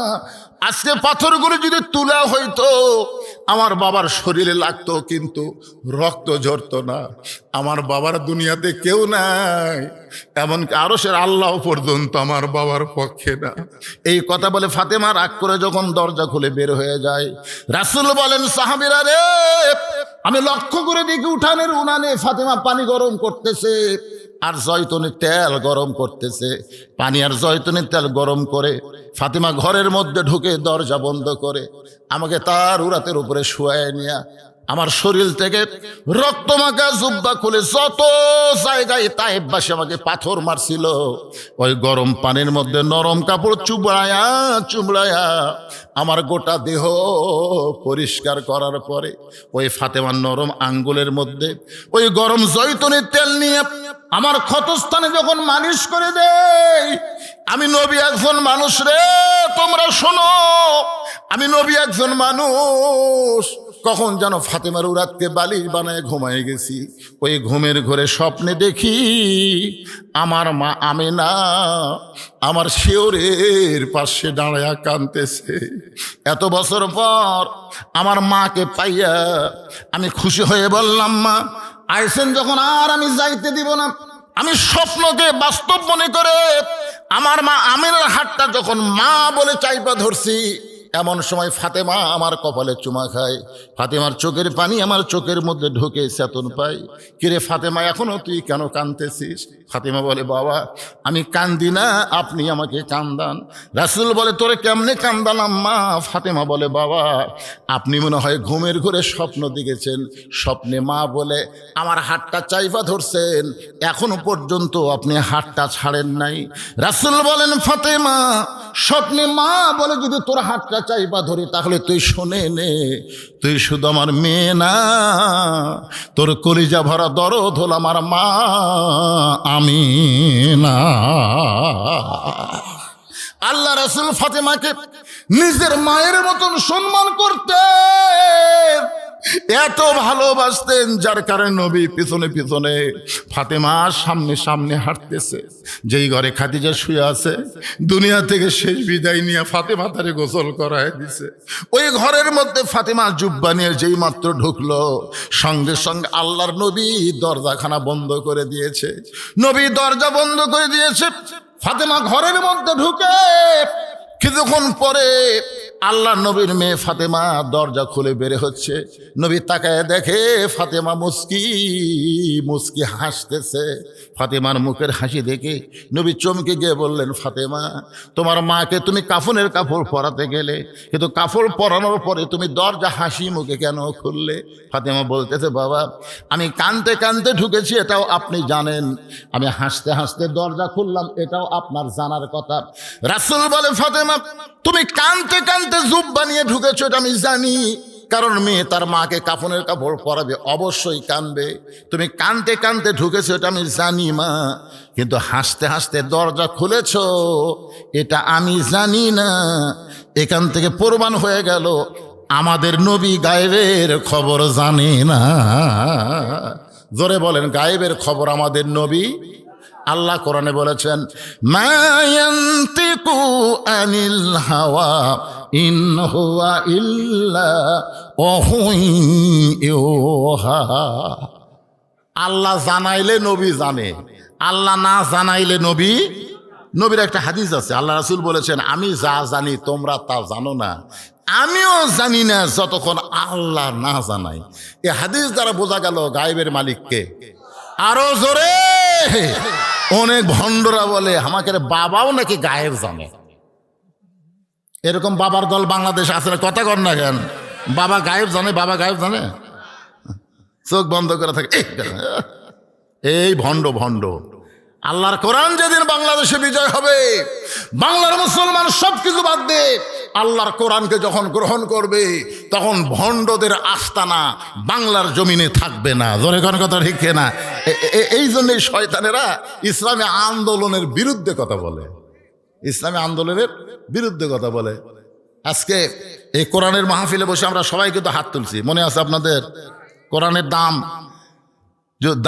আজকে পাথরগুলো যদি তুলা হইতো, আমার বাবার শরীরে লাগতো, কিন্তু রক্ত ঝরতো না। আমার বাবার দুনিয়াতে কেউ নাই, এমনকি আরশের আল্লাহ পর্যন্ত আমার বাবার পক্ষে না। এই কথা বলে ফাতেমা রাগ করে যখন দরজা খুলে বের হয়ে যায়, রাসূল বলেন, সাহাবীরা রে, আমি লক্ষ্য করে দেখি উঠানের উনানে ফাতেমা পানি গরম করতেছে আর জয়তুনের তেল গরম করতেছে। পানি আর জয়তুনের তেল গরম করে ফাতেমা ঘরের মধ্যে ঢুকে দরজা বন্ধ করে আমাকে তার উরাতের উপরে শুয়ায় নিয়া আমার শরীর থেকে রক্তমাখা জুব্বা খুলে যত জায়গায় তায়েববাসী আমাকে পাথর মারছিল, ওই গরম পানির মধ্যে নরম কাপড় চুবড়ায়া চুবড়ায়া আমার গোটা দেহ পরিষ্কার করার পরে ওই ফাতেমার নরম আঙ্গুলের মধ্যে ওই গরম জয়তুনের তেল নিয়ে আমার ক্ষতস্থানে যখন মালিশ করে দেই, আমি নবী একজন মানুষ রে, তোমরা শোনো, আমি নবী একজন মানুষ। কখন যেন ফাতেমার উরাতকে বালিশ বানায় ঘুমায় গেছি, ওই ঘুমের ঘরে স্বপ্নে দেখি আমার মা আমেনা আমার শিওরের পাশে দাঁড়ায়া কাঁদতেছে। এত বছর পর আমার মাকে পাইয়া আমি খুশি হয়ে বললাম, মা আইসেন যখন আর আমি যাইতে দিব না। আমি স্বপ্নকে বাস্তব মনে করে আমার মা আমেনার হাতটা যখন মা বলে চাইপা ধরছি, এমন সময় ফাতেমা আমার কপালে চুমা খায়। ফাতেমার চোখের পানি আমার চোখের মধ্যে ঢুকে চেতন পাই। কিরে ফাতেমা, এখনো তুই কেন কাঁদতেছিস? ফাতেমা বলে, বাবা আমি কান্দি না, আপনি আমাকে কান্দান। রাসূল বলে, তোরে কেমনে কান্দালাম মা? ফাতেমা বলে, বাবা আপনি মনে হয় ঘুমের ঘরে স্বপ্ন দেখেছেন, স্বপ্নে মা বলে আমার হাতটা চাইপা ধরছেন, এখনো পর্যন্ত আপনি হাতটা ছাড়েন নাই। রাসূল বলেন, ফাতেমা স্বপ্নে মা বলে যদি তোর হাতটা চাইপা ধরি তাহলে তুই শোনে নে, তুই শুধু আমার মেয়ে না, তোর কলিজা ভরা দরদ হল আমার মা আমিনা। আল্লাহ রাসূল ফাতেমাকে নিজের মায়ের মতন সম্মান করতেন, এত ভালোবাসতেন, যার কারণে নবী পিছনে পিছনে ফাতেমা সামনে সামনে হাঁটতেছে। যেই ঘরে খাদিজা শুয়ে আছে, দুনিয়া থেকে শেষ বিদায় নিয়ে ফাতেমা তারে গোসল করায় দিছে। ওই ঘরের মধ্যে ফাতেমা জুব্বা নিয়ে যেই মাত্র ঢুকলো, সঙ্গে সঙ্গে আল্লাহর নবী দরজাখানা বন্ধ করে দিয়েছে। নবী দরজা বন্ধ করে দিয়েছে। ফাতেমা ঘরের মধ্যে ঢুকে কিছুক্ষণ পরে আল্লাহ নবীর মেয়ে ফাতেমা দরজা খুলে বের হচ্ছে। নবী তাকায় দেখে ফাতেমা মুস্কি মুস্কি হাসতেছে। ফাতেমার মুখের হাসি দেখে নবী চমকে গিয়ে বললেন, ফাতেমা তোমার মাকে তুমি কাফনের কাপড় পরাতে গেলে, কিন্তু কাপড় পরানোর পরে তুমি দরজা হাসি মুখে কেন খুললে? ফাতেমা বলতেছে, বাবা আমি কাঁদতে কাঁদতে ঢুকেছি, এটাও আপনি জানেন, আমি হাসতে হাসতে দরজা খুললাম, এটাও আপনার জানার কথা। রাসূল বলে, ফাতেমা তুমি কাঁদতে কাঁদতে জুব্বা নিয়ে ঢুকেছো, এটা আমি জানি, কারণ মেয়ে তার মাকে কাফনের কাপড় পরাবে, অবশ্যই কাঁদবে। তুমি কাঁদতে কাঁদতে ঢুকেছো এটা আমি জানি মা, কিন্তু হাসতে হাসতে দরজা খুলেছো এটা আমি জানি না। এখান থেকে প্রমাণ হয়ে গেল আমাদের নবী গায়েবের খবর জানে না। জোরে বলেন, গায়েবের খবর আমাদের নবী। আল্লাহ কোরআনে বলেছেন, মা ইয়ান্তিকু আনিল হাওয়া ইন হুয়া ইল্লা ওয়াহুই ইউহা। আল্লাহ জানাইলে নবী জানে, আল্লাহ না জানাইলে নবীর একটা হাদিস আছে, আল্লাহ রাসূল বলেছেন, আমি যা জানি তোমরা তা জানো না, আমিও জানি না যতক্ষণ আল্লাহ না জানাই। এই হাদিস দ্বারা বোঝা গেল গায়েবের মালিককে। আরো জোরে, অনেক ভণ্ডরা বলে আমাকে বাবাও নাকি গায়েব জানে। এরকম বাবার দল বাংলাদেশ আছে না, কথা কর না কেন? বাবা গায়েব জানে, বাবা গায়েব জানে, চোখ বন্ধ করে থাকে। এই ভণ্ড ভণ্ড। আল্লাহর কোরআন যেদিন বাংলাদেশে বিজয় হবে, বাংলার মুসলমান সবকিছু বাদ দে আল্লাহর কোরআনকে যখন গ্রহণ করবে, তখন ভণ্ডদের আস্তানা বাংলার জমিনে থাকবে না। জোরে কোন কথা ঠিক না? এই জন্যই শয়তানেরা ইসলামী আন্দোলনের বিরুদ্ধে কথা বলে, ইসলামী আন্দোলনের বিরুদ্ধে কথা বলে। আজকে এই কোরআনের মাহফিলে বসে আমরা সবাই কিন্তু হাত তুলছি, মনে আছে আপনাদের? কোরআনের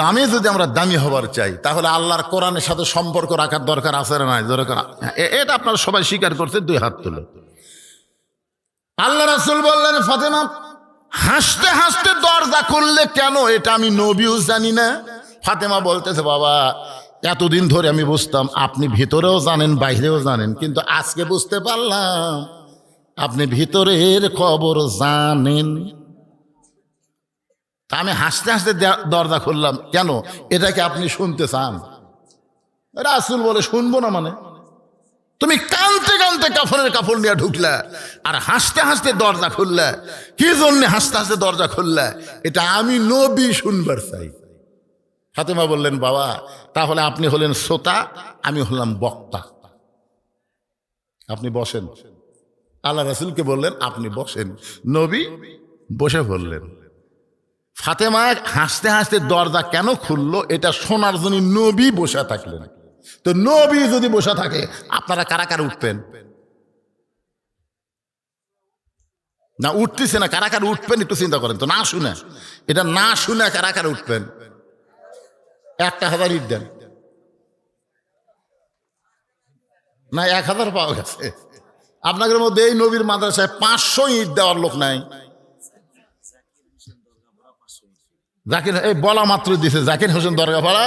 দামে যদি আমরা দামি হবার চাই, তাহলে আল্লাহর কোরআনের সাথে সম্পর্ক রাখার দরকার আছে না নাই? জোরে করা, এটা আপনারা সবাই স্বীকার করছে, দুই হাত তুলে। আল্লাহ রাসূল বললেন, ফাতেমা হাসতে হাসতে দরজা খুললে কেন? এটা আমি নবীও জানি না। ফাতেমা বলতেছে, বাবা এতদিন ধরে আমি বুঝতাম আপনি ভিতরেও জানেন বাইরেও জানেন, কিন্তু আজকে বুঝতে পারলাম আপনি ভিতরের খবর জানেন। তা আমি হাসতে হাসতে দরজা খুললাম কেন? এটাকে আপনি শুনতে চান? রাসূল বলে, শুনবো না মানে? তুমি কানতে কানতে কাফনের কাপড় নিয়ে ঢুকলা আর হাসতে হাসতে দরজা খুললা। কি জন্য হাসতে হাসতে দরজা খুললা? এটা আমি নবী শুনবার চাই। ফাতেমা বললেন, বাবা তাহলে আপনি হলেন শ্রোতা, আমি হলাম বক্তা, আপনি বসেন। আল্লাহ রাসূলকে বললেন আপনি বসেন, নবী বসে বললেন। ফাতেমা হাসতে হাসতে দরজা কেন খুললো এটা শোনার জন্য নবী বসে থাকলেন। তো নবী যদি বসে থাকে আপনারা কারা কারা উঠবেন? না উঠতেছে না, কারা কারা উঠবেন একটু চিন্তা করেন তো। না শুনে, এটা না শুনে কারা কারা উঠবেন? 1000 ইট দেন না, 1000 পাওয়া গেছে। আপনাদের মধ্যে এই নবীর মাদ্রাসায় 500 ইট দেওয়ার লোক নাই? জাকির এই বলা মাত্র দিছে জাকির হোসেন দরগাপাড়া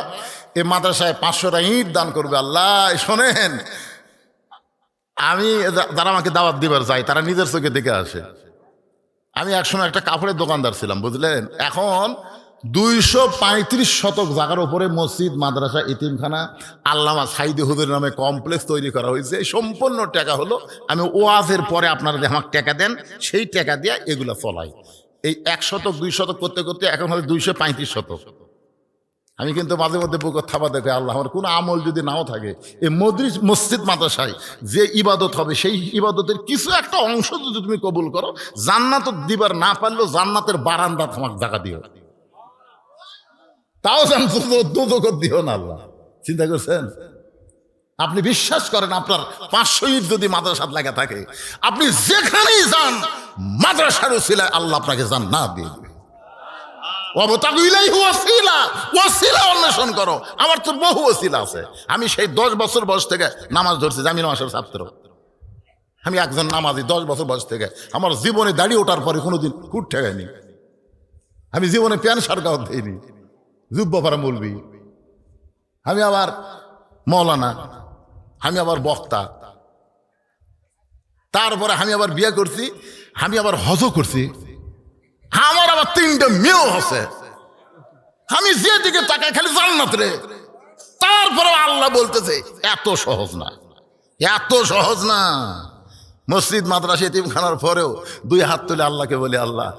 এই মাদ্রাসায় 500টা ইট দান করবে। আল্লাহ শোনেন, আমি যারা আমাকে দাওয়াত দিবার চাই তারা নিজের চোখে দেখে আসে। আমি একসময় একটা কাপড়ের দোকানদার ছিলাম, বুঝলেন। এখন 235 শতক জায়গার উপরে মসজিদ, মাদ্রাসা, এতিমখানা, আল্লামা সাইদি হুজুর নামে কমপ্লেক্স তৈরি করা হয়েছে। এই সম্পূর্ণ টাকা হলো আমি ওয়াজের পরে আপনারা যে আমাকে টাকা দেন সেই টাকা দিয়ে এগুলো চলাই। এই 1 শতক 2 শতক করতে করতে এখন হয়তো 235 শতক। আমি কিন্তু মাঝে মধ্যে বুকের থাবা দেখে, আল্লাহ আমার কোনো আমল যদি নাও থাকে এই মসজিদ মাদ্রাসায় যে ইবাদত হবে সেই ইবাদতের কিছু একটা অংশ যদি তুমি কবুল করো, জান্নাত দিবার না পারলেও জান্নাতের বারান্দা তোমাকে জায়গা দিও, তাও দুদক দিও না। আল্লাহ চিন্তা করছেন? আপনি বিশ্বাস করেন আপনার 500 ইট যদি মাদ্রাসাত লাগা থাকে, আপনি যেখানেই যান মাদ্রাসার উসিলায় আল্লাহ আপনাকে জান্নাত দিয়ে দিবে। ওয়াসিলা অন্বেষণ করো। আমার তো বহু ওসিলা আছে। আমি সেই 10 বছর বয়স থেকে নামাজ ধরছি, জামিন মাসের ছাত্র। আমি একজন নামাজি 10 বছর বয়স থেকে। আমার জীবনে দাঁড়িয়ে ওঠার পরে কোনোদিন কুট ঠেকায়নি। আমি জীবনে প্যান্ট শার্ট দিইনি, জুব্বা পরা মৌলবি। আমি আবার মৌলানা, আমি আবার বক্তা। তারপরে আমি আবার বিয়ে করছি, আমি আবার হজও করছি, আমার আবার 3টা মেয়েও আছে। আমি যেদিকে তাকাই খালি জান্নাত রে। তারপরে আল্লাহ বলতেছে এত সহজ না, এত সহজ না। মসজিদ মাদ্রাসা এতিমখানার পরেও 2 হাত তুলে আল্লাহকে বলি, আল্লাহ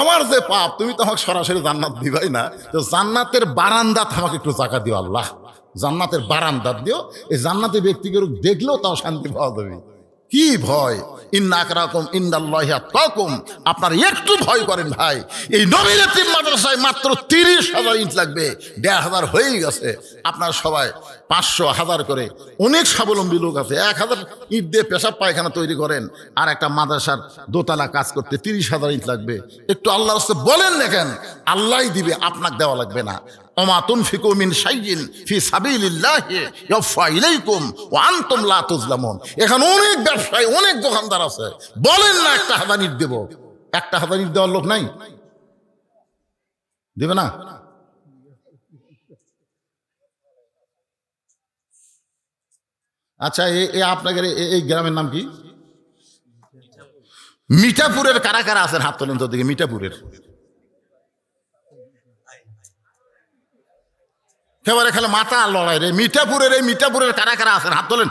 আমার যে পাপ, তুমি তো আমাকে সরাসরি জান্নাত দিবাই না, তো জান্নাতের বারান্দাত আমাকে একটু জায়গা দিও। আল্লাহ জান্নাতের বারান্দাত দিও, এই জান্নাতের ব্যক্তিকে দেখলেও তাও শান্তি পাওয়া যাবে। কি ভয়! ইন্না আকরাকুম ইনদাল্লাহি আতকাকুম। আপনারা একটু ভয় করেন ভাই। এই নবীর এতিম মাদ্রাসায় মাত্র 30,000 ইট লাগবে, 1,500 হয়েই গেছে। আপনারা সবাই 500, 1000 করে, অনেক স্বাবলম্বী লোক আছে। 1000 ইট দিয়ে পেশাব পায়খানা তৈরি করেন, আর একটা মাদ্রাসার দোতলা কাজ করতে 30,000 ইট লাগবে। একটু আল্লাহর রাস্তে বলেন দেখেন, আল্লাহই দিবে, আপনাকে দেওয়া লাগবে না। ওমা তুনফিকু মিন শাইইন ফি সাবিলিল্লাহি ইয়াফা ইলাইকুম ওয়া আনতুম লা তুজলামুন। এখানে অনেক ব্যবসায়ী, অনেক দোকানদার আছে, বলেন না 1,000 ইট দেব। 1,000 ইট দেওয়ার লোক নাই, দেবে না। আচ্ছা, আপনাদের এই গ্রামের নাম কি? মিঠাপুরের কারা কারা আছেন হাত তোলেন তো দিকে। মিঠাপুরের একেবারে খেলে মাথা লড়াই রে। মিঠাপুরের কারা কারা আছেন হাত তোলেন।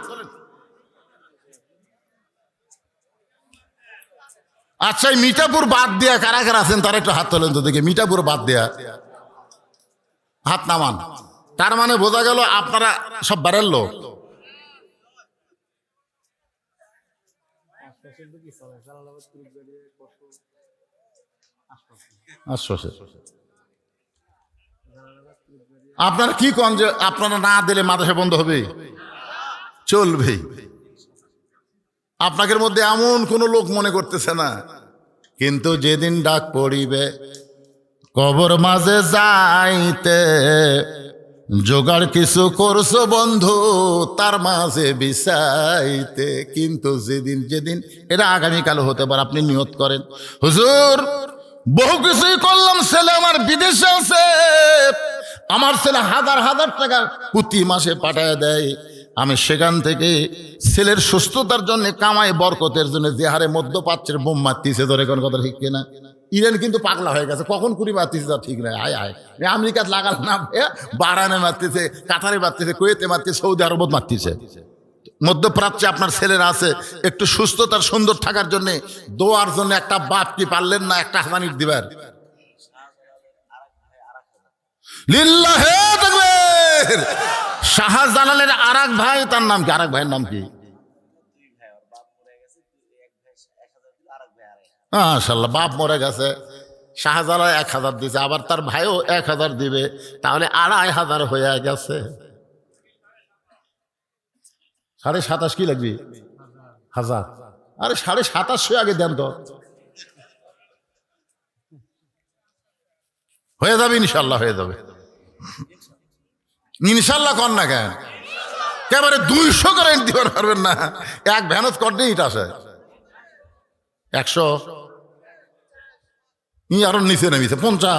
আচ্ছা, এই মিঠাপুর বাদ দিয়া কারা কারা আছেন তারা একটু হাত তোলেন তো দেখি। মিঠাপুর বাদ দিয়া হাত নামান। তার মানে বোঝা গেল আপনারা সব বাড়ির লোক। আপনারা কি কন যে আপনারা না দিলে মাদ্রাসা বন্ধ হবে? চলবে। আপনাদের মধ্যে এমন কোন লোক মনে করতেছে না, কিন্তু যেদিন ডাক পড়িবে কবর মাঝে যাইতে, জোগাড় কিছু করছো বন্ধু তার মাঝে বিছাইতে। কিন্তু যেদিন এটা আগামীকাল হতে পারে, আপনি নিয়ত করেন, হুজুর বহু কিছুই করলাম, ছেলে আমার বিদেশে আছে, আমার ছেলে 1000 টাকা প্রতি মাসে পাঠায় দেয়, আমি সেখান থেকে ছেলের সুস্থতার জন্য কামাই বরকতের জন্য যে হারে মধ্যপ্রাচ্যের বোম মারতিছে, ধরে কোন কথা ঠিক কিনা? ইরান কিন্তু পাগলা হয়ে গেছে, কখন কুড়ি মারতেছে তা ঠিক নাই। আয় আমেরিকাত লাগাল না, বারানে মারতেছে, কাতারে মারতেছে, কুয়েতে মারতেছে, সৌদি আরবত মারতেছে। মধ্যপ্রাচ্যে আপনার ছেলেরা আছে, একটু সুস্থতার সুন্দর থাকার জন্য দোয়ার জন্য একটা বাপ কি পারলেন না একটা হাজানির দিবার? লিল্লাহে তাকবীর। শাহজালালের আরেক ভাই, তার নাম কি? আরেক ভাইয়ের নাম কি? মাশাআল্লাহ, বাপ মরে গেছে, শাহজালাল 1000 দিছে, আবার তার ভাইও 1000 দিবে, তাহলে 2500 হয়ে গেছে। 27.5 কি লাগবে? 1000। আরে 2750 আগে দেন তো, হয়ে যাবে ইনশাল্লাহ, হয়ে যাবে ইনশাল্লাহ। কর না কেন? একেবারে 200 করে দিতে পারবেন না, এক ভ্যানত করতে ইট আসে 100, আরো নিচে নেমেছে 50।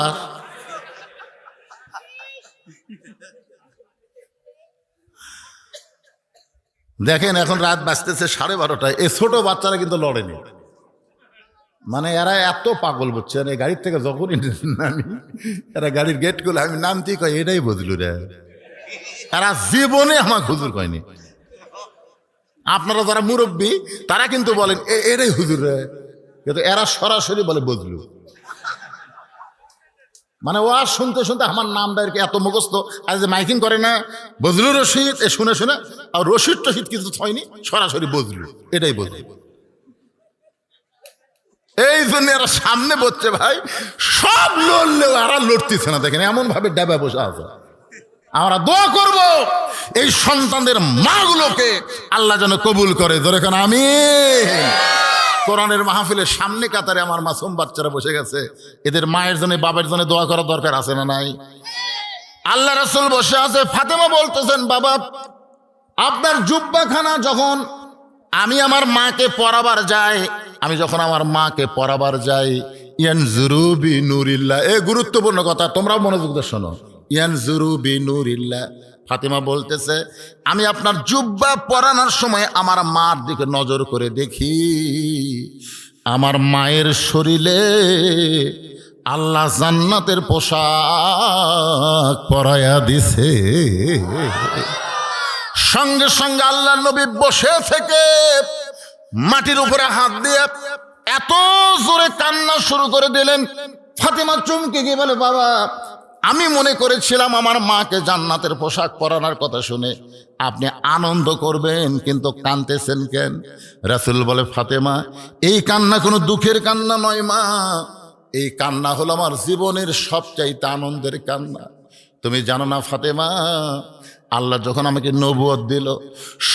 দেখেন এখন রাত বাজতেছে 12:30, এই ছোট বাচ্চারা কিন্তু লড়েনি, মানে এরা এত পাগল বুঝছেন, এই গাড়ির থেকে যখনই নামি এরা গাড়ির গেট খুলে আমি নামতেই কয় এটাই বুঝলু রে, এরা জীবনে আমার হুজুর কয়নি। আপনারা যারা মুরব্বী তারা কিন্তু বলেন এটাই হুজুর রে, কিন্তু এরা সরাসরি বলে বুঝলু। মানে ও আর শুনতে শুনতে আমার নামটা এত মুখস্থ, আজ মাইকিং করে না বজলুর রশিদ, এ শুনে শুনে আর রশিদ টশিদ কিছু হয়নি, সরাসরি বজলু, এটাই বজলু। এই জন্য এরা সামনে বসছে ভাই, সব লড়লেও এরা লড়তেছে না, দেখেন এমন ভাবে ডাবা বসে আছে। আমরা দোয়া করব এই সন্তানদের মাগুলোকে আল্লাহ যেন কবুল করে, ধরে কেন আমিন। কোরআনের মাহফিলের সামনে কাতারে আমার মাসুম বাচ্চারা বসে গেছে, এদের মায়ের জন্য বাবার জন্য দোয়া করার দরকার আছে না নাই? আল্লাহ রাসূল বসে আছে, ফাতেমা বলতেছেন বাবা আপনার জুব্বাখানা যখন আমি আমার মাকে পরাবার যাই, আমি যখন আমার মাকে পরাবার যাই, ইয়ানজুরু বি নূরিল্লাহ, এ গুরুত্বপূর্ণ কথা, তোমরাও মনোযোগ দিয়ে শোনো। ইয়ানজুরু বি নূরিল্লাহ, ফাতেমা বলতেছে আমি আপনার জুব্বা পরানোর সময় আমার মার দিকে নজর করে দেখি, আমার মায়ের শরীরে আল্লাহ জান্নাতের পোশাক পরায়া দিছে। সঙ্গে সঙ্গে আল্লাহ নবী বসে থেকে মাটির উপরে হাত দিয়ে এত জোরে কান্না শুরু করে দিলেন, ফাতেমা চমকে গিয়ে বলে বাবা আমি মনে করেছিলাম আমার মাকে জান্নাতের পোশাক পরানোর কথা শুনে আপনি আনন্দ করবেন, কিন্তু কাঁদতেছেন কেন? রাসূল বলে ফাতেমা এই কান্না কোনো দুঃখের কান্না নয় মা, এই কান্না হলো আমার জীবনের সবচাইতে আনন্দের কান্না। তুমি জানো না ফাতেমা, আল্লাহ যখন আমাকে নবুয়ত দিল,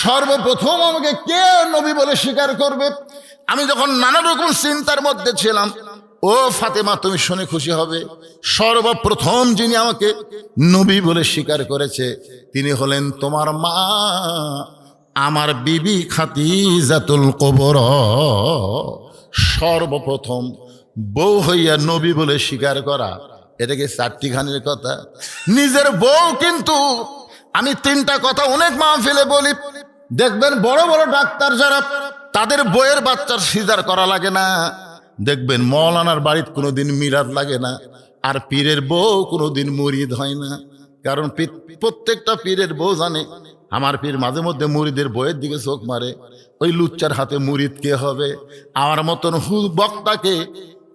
সর্বপ্রথম আমাকে কে নবী বলে স্বীকার করবে? আমি যখন নানা রকম চিন্তার মধ্যে ছিলাম, ও ফাতেমা তুমি শুনে খুশি হবে, সর্বপ্রথম যিনি আমাকে নবী বলে স্বীকার করেছে তিনি হলেন তোমার মা, আমার বিবি খাদিজাতুল কুবরা। সর্বপ্রথম বউ হইয়া নবী বলে স্বীকার করা, এটা কি চারটিখানির কথা? নিজের বউ কিন্তু, আমি 3টা কথা অনেক মাহফিলে বলি, দেখবেন বড় বড় ডাক্তার যারা তাদের বইয়ের বাচ্চার সিজার করা লাগে না, দেখবেন মৌলানার বাড়িতে কোনোদিন মিলাদ লাগে না, আর পীরের বউ কোনোদিন মুরিদ হয় না। কারণ প্রত্যেকটা পীরের বউ জানে আমার পীর মাঝে মধ্যে মুরিদের বইয়ের দিকে চোখ মারে, ওই লুচ্চার হাতে মুরিদ কে হবে? আমার মতন বক্তাকে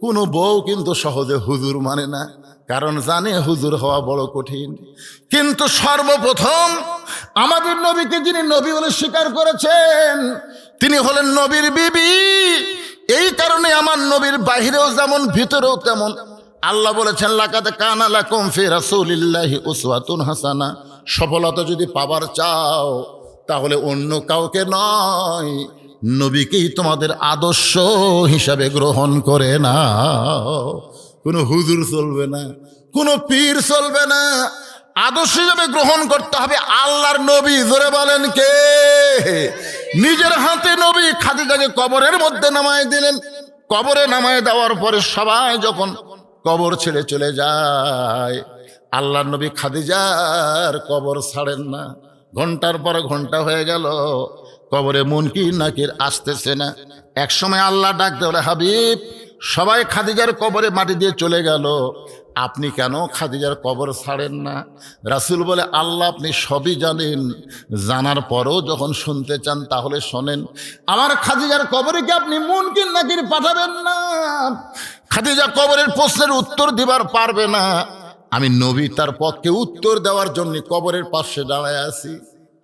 কোনো বউ কিন্তু সহজে হুজুর মানে না, কারণ জানে হুজুর হওয়া বড় কঠিন। কিন্তু সর্বপ্রথম আমাদের নবীকে যিনি নবী বলে স্বীকার করেছেন তিনি হলেন নবীর বিবি। এই কারণে আমার নবীর বাহিরেও যেমন ভিতরেও তেমন। আল্লাহ বলেছেন লাকাদ কানা লাকুম ফি রাসূলিল্লাহি উসওয়াতুন হাসানা, সফলতা যদি পাবার চাও তাহলে অন্য কাউকে নয়, নবীকেই তোমাদের আদর্শ হিসাবে গ্রহণ করে নাও। কোনো হুজুর চলবে না, কোনো পীর চলবে না, আদর্শ হিসাবে গ্রহণ করতে হবে আল্লাহর নবী। জোরে বলেন কে? নিজের হাতে নবী খাদিজাকে কবরের মধ্যে নামায় দিলেন। কবরে নামায় দেওয়ার পরে সবাই যখন কবর ছেড়ে চলে যায়, আল্লাহর নবী খাদিজার কবর ছাড়েন না। ঘন্টার পর ঘন্টা হয়ে গেল, কবরে মুনকির নাকির আসতেছে না। এক সময় আল্লাহ ডাক দেয়, হাবিব সবাই খাদিজার কবরে মাটি দিয়ে চলে গেল, আপনি কেন খাদিজার কবর ছাড়েন না? রাসূল বলে, আল্লাহ আপনি সবই জানেন, জানার পরও যখন শুনতে চান তাহলে শোনেন। আমার খাদিজার কবরে কি আপনি মুনকির নাকির পাঠাবেন না? খাদিজা কবরের প্রশ্নের উত্তর দিবার পারবে না, আমি নবী তার পক্ষে উত্তর দেওয়ার জন্য কবরের পাশে দাঁড়ায় আছি।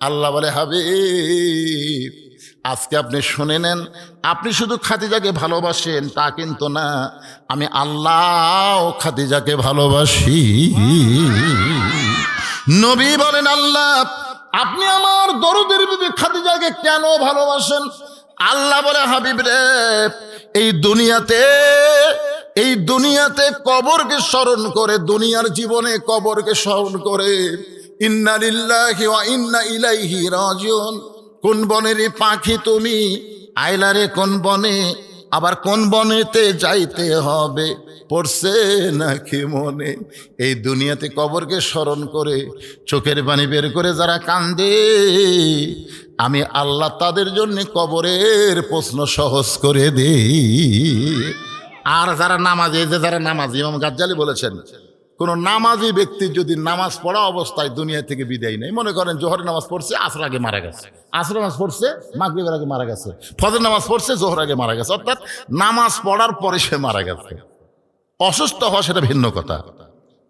আল্লাহ বলে, হাবিব আজকে আপনি শুনে নেন, আপনি শুধু খাদিজাকে ভালোবাসেন তা কিন্তু না, আমি আল্লাহ খাদিজাকে ভালোবাসি। নবী বলেন, আল্লাহ আপনি আমার দরদের বিবি খাদিজাকে কেন ভালোবাসেন? আল্লাহ বলে, হাবিব রে, এই দুনিয়াতে কবরকে স্মরণ করে, দুনিয়ার জীবনে কবরকে স্মরণ করে ইন্না লিল্লাহি ওয়া ইন্না ইলাইহি রাজিউন। কোন বনের পাখি তুমি, আইলারে কোন বনে, আবার কোন বনেতে যাইতে হবে, পড়ছে নাকি মনে? এই দুনিয়াতে কবরকে স্মরণ করে চোখের পানি বের করে যারা কান্দে, আমি আল্লাহ তাদের জন্য কবরের প্রশ্ন সহজ করে দেই। আর যারা নামাজি, এই যে যারা নামাজি, ইমাম গাজ্জালি বলেছেন, কোন নামাজি ব্যক্তি যদি নামাজ পড়া অবস্থায় দুনিয়া থেকে বিদায় নেই, মনে করেন জোহরের নামাজ পড়ছে, আসর আগে মারা গেছে, আসর নামাজ পড়ছে, মাগরিবের আগে মারা গেছে, ফজর নামাজ পড়ছে, জোহর আগে মারা গেছে, অর্থাৎ নামাজ পড়ার পরে সে মারা গেছে। অসুস্থ হওয়া সেটা ভিন্ন কথা,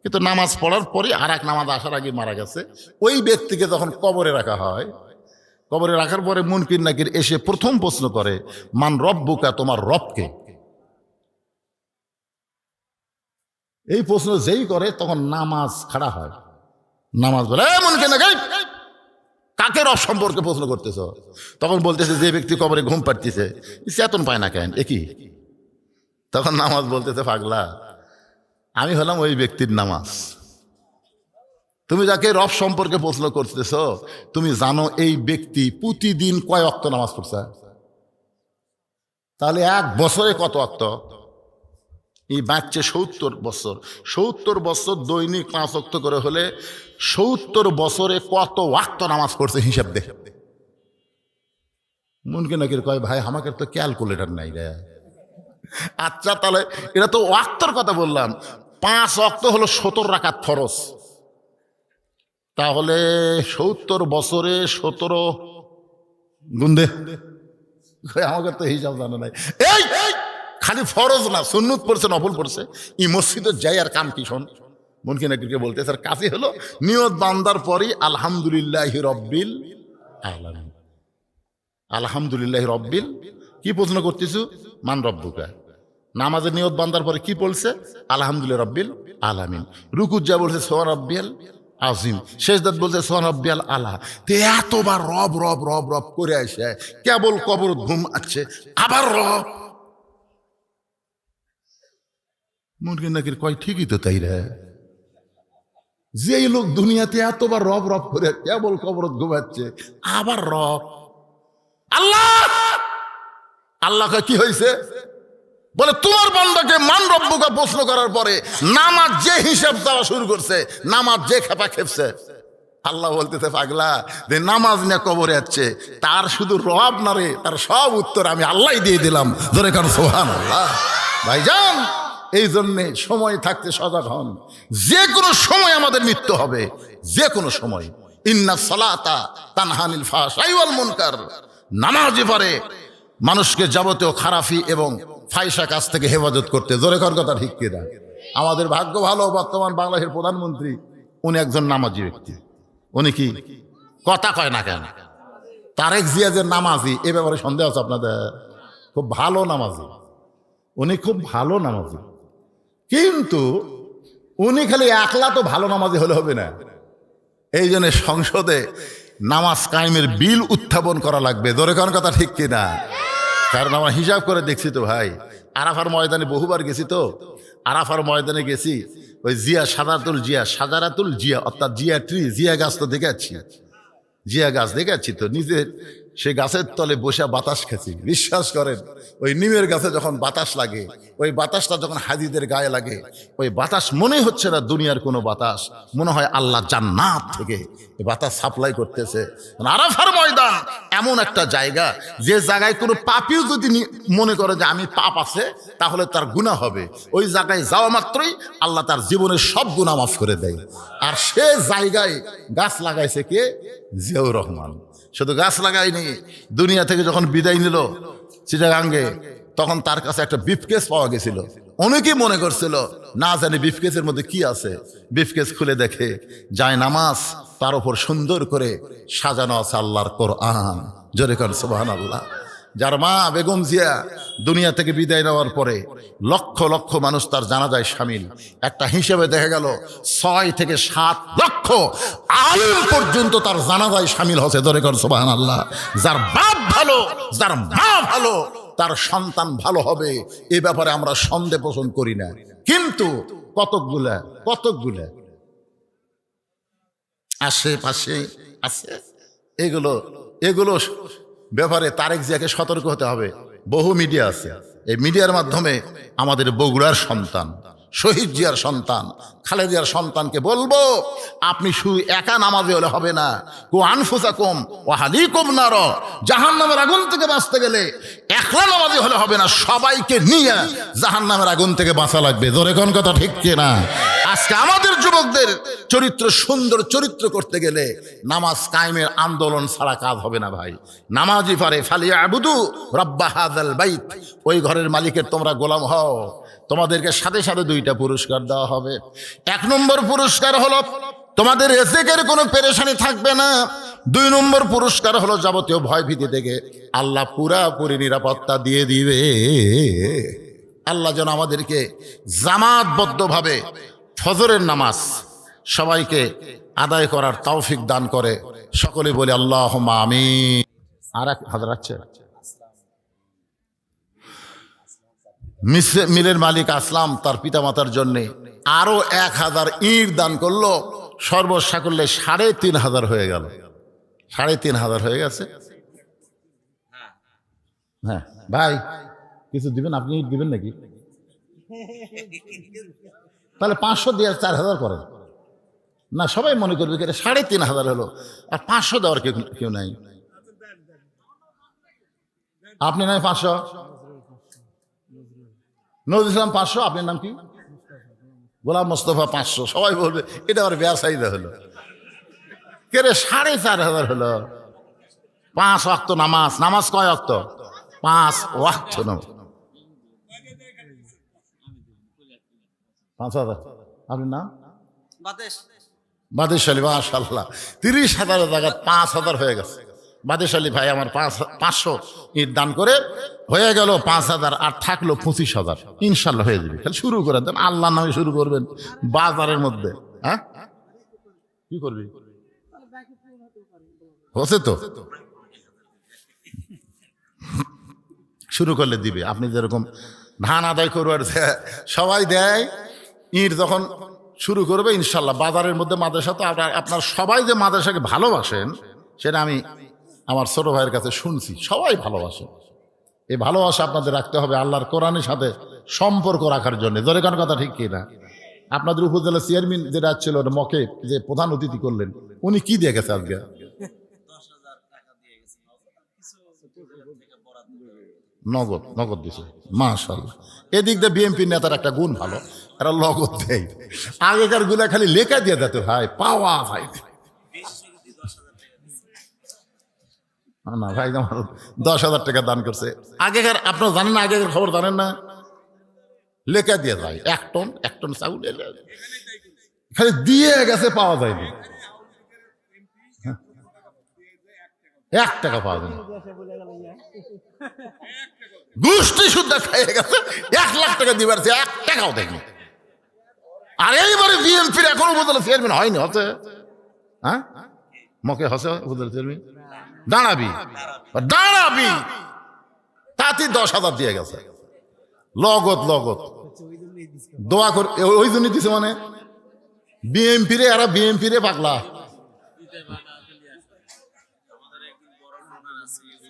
কিন্তু নামাজ পড়ার পরে আর এক নামাজ আসার আগে মারা গেছে, ওই ব্যক্তিকে যখন কবরে রাখা হয়, কবরে রাখার পরে মুনকির নাকির এসে প্রথম প্রশ্ন করে, মান রব্বুকা, তোমার রবকে? এই প্রশ্ন যেই করে তখন নামাজ খাড়া হয়। নামাজ বলে, মুনকির নাকির কাকে রব সম্পর্কে প্রশ্ন করতেছ? তখন বলতেছে, যে ব্যক্তি কবরে ঘুম পাড়তেছে, চেতন পায় না কেন, একই। তখন নামাজ বলতেছে, পাগলা আমি হলাম ওই ব্যক্তির নামাজ। তুমি যাকে রব সম্পর্কে প্রশ্ন করতেছ, তুমি জানো এই ব্যক্তি প্রতিদিন কয় ওয়াক্ত নামাজ পড়ছে? তাহলে এক বছরে কত ওয়াক্ত? এই বাচ্চা 70 বছর দৈনিক 5 ওয়াক্ত করে হলে 70 বছরে কত ওয়াক্ত নামাজ পড়ছে হিসাব দে। মুনকির নাকির কয়, ভাই আমাকে তো ক্যালকুলেটর নাই রে। আচ্ছা তাহলে এটা তো ওয়াক্তর কথা বললাম, 5 ওয়াক্ত হলো 70 রাকাত ফরজ, তাহলে 70 বছরে 17 গুণ দে। আমাকে তো হিসাব জানা নাই। এই খালি ফরজ না, সুন্নত পড়ছে, নফল পড়ছে, এই মসজিদে যাই আর কাম কি শোন। মুনকির নাকিরকে বলতে স্যার কাজই হলো নিয়ত বান্দার পরই আলহামদুলিল্লাহি রব্বিল আলামিন। আলহামদুলিল্লাহি রব্বিল, কি প্রশ্ন করতেছু? মান রব্বুকা। নামাজের নিয়ত বান্দার পরে কি বলছে? আলহামদুলিল্লাহ রব্বিল আলামিন। রুকুত যা বলছে সুবহান রাব্বিয়াল আজিম, সেজদাত বলছে সুবহান রাব্বিয়াল আলা। তে এতবার রব রব রব রব করে আসে, কেবল কবর ঘুম আছে, আবার রব। মুনকির নাকির কয়, ঠিকই তো তাই রে, যে লোক দুনিয়াতে এতবার রব রব করে কেবল কবরত ঘুমাচ্ছে, আবার রব। আল্লাহ আল্লাহ কি হয়েছে? বলে তোমার বান্দাকে মান রব্বুকা প্রশ্ন করার পরে নামাজ যে হিসাব দেওয়া শুরু করছে, নামাজ যে খেপা খেপছে, আল্লাহ বলতেছে, পাগলা যে নামাজ নিয়ে কবরে যাচ্ছে, তার শুধু রব না রে, তার সব উত্তর আমি আল্লাহ দিয়ে দিলাম। ধরে কারণ সুবহানাল্লাহ। ভাইজান, এই জন্যে সময় থাকতে সজাগ হন, যে কোনো সময় আমাদের মৃত্যু হবে, যে কোনো সময়। ইন্না সালাতা তানহা আনিল ফাহশাই ওয়াল মুনকার, নামাজে পারে মানুষকে যাবতীয় খারাপি এবং ফাহিশা কাজ থেকে হেফাজত করতে। জোরে কর কথা ঠিক কিনা? আমাদের ভাগ্য ভালো, বর্তমান বাংলাদেশের প্রধানমন্ত্রী উনি একজন নামাজি ব্যক্তি। উনি কি কথা কয় না কেন? তারেক জিয়া যে নামাজি, এ ব্যাপারে সন্দেহ আছে আপনাদের? খুব ভালো নামাজি, উনি খুব ভালো নামাজি, কিন্তু উনি খালি একলা তো ভালো নামাজি হলে হবে না। এই জন্য সংসদে নামাজ কায়েমের বিল উত্থাপন করা লাগবে। জোরে কোন কথা ঠিক কিনা? কারণ আমরা হিসাব করে দেখছি তো ভাই, আরাফার ময়দানে বহুবার গেছি তো, আরাফার ময়দানে গেছি, ওই সাজারাতুল জিয়া অর্থাৎ জিয়া ট্রি, জিয়া গাছ তো দেখে যাচ্ছি, জিয়া গাছ দেখে যাচ্ছি তো, নিজের সে গাছের তলে বসে বাতাস খেছি। বিশ্বাস করেন, ওই নিমের গাছে যখন বাতাস লাগে, ওই বাতাসটা যখন হাজিদের গায়ে লাগে, ওই বাতাস মনে হচ্ছে না দুনিয়ার কোনো বাতাস, মনে হয় আল্লাহ জান্নাত থেকে এই বাতাস সাপ্লাই করতেছে। আরাফার ময়দান এমন একটা জায়গা, যে জায়গায় কোনো পাপীও যদি মনে করে যে আমি পাপ আছে, তাহলে তার গুনাহ হবে। ওই জায়গায় যাওয়া মাত্রই আল্লাহ তার জীবনের সব গুনাহ মাফ করে দেয়। আর সে জায়গায় গাছ লাগাইছে কে? জিয়াউর রহমান। শুধু গাছ লাগায়নি, দুনিয়া থেকে যখন বিদায় নিল চিটাগাঙ্গে, তখন তার কাছে একটা ব্রিফকেস পাওয়া গেছিল। অনেকেই মনে করছিল না জানি ব্রিফকেসের মধ্যে কি আছে। ব্রিফকেস খুলে দেখে যায় নামাজ, তার উপর সুন্দর করে সাজানো আছে আল্লাহর কোরআন। জোরে কর সুবহানাল্লাহ। যার মা বেগম জিয়া দুনিয়া থেকে বিদায় নেওয়ার পরে লক্ষ লক্ষ মানুষ তার জানাজায় শামিল। একটা হিসেবে দেখা গেল 6 থেকে 7 লক্ষ আলেম পর্যন্ত তার জানাজায় শামিল হচ্ছে। জোরে কর সুবহানাল্লাহ। যার বাপ ভালো, যার মা ভালো, তার সন্তান ভালো হবে, এ ব্যাপারে আমরা সন্দেহ পোষণ করি না। কিন্তু কতকগুলা আশেপাশে আছে, এগুলো ব্যাপারে তারেক জিয়াকে সতর্ক হতে হবে। বহু মিডিয়া আছে, এই মিডিয়ার মাধ্যমে আমাদের বগুড়ার সন্তান, শহীদ জিয়ার সন্তান, খালেদিয়ার সন্তানকে বলবো, আপনি শুধু একা নামাজে হলে হবে না। কু আনফুসাকুম ওয়া আহলিকুম নার, জাহান্নামের আগুন থেকে বাঁচতে গেলে একলা নামাজে হলে হবে না, সবাইকে নিয়ে জাহান্নামের আগুন থেকে বাঁচা লাগবে। জোরে কোন কথা ঠিক কিনা? আজকে আমাদের যুবকদের চরিত্র সুন্দর চরিত্র করতে গেলে নামাজ কায়েমের আন্দোলন ছাড়া কাজ হবে না ভাই। নামাজি পারে ফালিয়াবুদু রাব্বা হাযাল বাইত, ওই ঘরের মালিকের তোমরা গোলাম হও। তোমাদেরকে সাথে সাথে 2টা পুরস্কার দেওয়া হবে। 1 নম্বর পুরস্কার হলো তোমাদের রিজিকের কোনো পেরেশানি থাকবে না। 2 নম্বর পুরস্কার হলো যাবতীয় ভয় ভীতি থেকে আল্লাহ পুরাপুরি নিরাপত্তা দিয়ে দিবে। আল্লাহ যেন আমাদেরকে জামাতবদ্ধভাবে ফজরের নামাজ সবাইকে আদায় করার তৌফিক দান করে। সকলে বলি আল্লাহুম্মা আমিন। আর এক হাজার আছে মিলের মালিক আসলাম তার পিতামাতার জন্য আরো 1000 ইট দান করলো। সর্বসাকুল্যে 3500 হয়ে গেল। 3500 হয়ে গেছে। হ্যাঁ ভাই, কিছু দিবেন? আপনি ইট দিবেন নাকি? তাহলে 500 দিয়ে 4000 করেন না। সবাই মনে করবে এটা 3500 হলো, আর 500 দেওয়ার কেউ নাই। আপনি নাই 500, নজরুল ইসলাম 500, আপনার নাম কি? গোলাম মোস্তফা 500। সবাই বলবে এটা আবার ব্যবসায়ীরা হলো কে রে? 4500 হলো। 5 ওয়াক্ত নামাজ। নামাজ কয় ওয়াক্ত? 5 ওয়াক্ত নামাজ। 5000। আপনার নাম? বাদেশ আলী। মাশাআল্লাহ, 30,000 জায়গায় 5000 হয়ে গেছে। বাদেশ আলী ভাই আমার 500 ইট দান করে হয়ে গেল 5000, আর থাকলো 25,000। ইনশাল্লাহ হয়ে যাবে। খালি শুরু করে দেন, আল্লাহর নামে শুরু করবেন বাজারের মধ্যে। হ্যাঁ, কি করবি? হচ্ছে তো, শুরু করলে দিবে। আপনি যেরকম ধান আদায় করবার সবাই দেয়, ইট যখন শুরু করবে ইনশাল্লাহ বাজারের মধ্যে মাদ্রাসা। তো আপনার সবাই যে মাদ্রাসাকে ভালোবাসেন সেটা আমি আমার ছোট ভাইয়ের কাছে শুনছি। সবাই ভালোবাসে। এই ভালোবাসা আপনাদের রাখতে হবে আল্লাহর কোরআনের সাথে সম্পর্ক রাখার জন্য। জোরে কোন কথা ঠিক কিনা? আপনাদের উপজেলা চেয়ারম্যান যেটা ছিল মকে, যে প্রধান অতিথি করলেন, উনি কি দিয়ে গেছে আজকে? নগদ দিছে। মাশাআল্লাহ। এদিক দিয়ে বিএনপি নেতার একটা গুণ ভালো, এরা নগদ দেয়। আগেকার গুলা খালি লেখা দিয়ে দিত ভাই, পাওয়া ভাই না ভাই, আমার 10,000 টাকা দান করছে। আগেকার আপনারা জানেন না, আগেকার খবর জানেন না, লেখা দিয়ে যায় 1 টন চাউল খালি দিয়ে গেছে, পাওয়া যায়নি। 1 টাকা পাওয়া যায় না। গোষ্ঠী শুদ্ধা খাইয়ে গেছে, 1 লাখ টাকা দিবার 1 টাকাও দেয়নি। আর এইবারে বিএনপির এখন উপজেলা চেয়ারম্যান হয়নি, হচ্ছে। হ্যাঁ, মকে হচ্ছে উপজেলা চেয়ারম্যান। দাঁড়াবি তাতে 10,000 দিয়ে গেছে। লগত দোয়া কর, ওই জন্য দিছে। মানে বিএনপিরে পাগলা।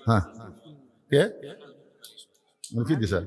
হ্যাঁ কে কি দিছে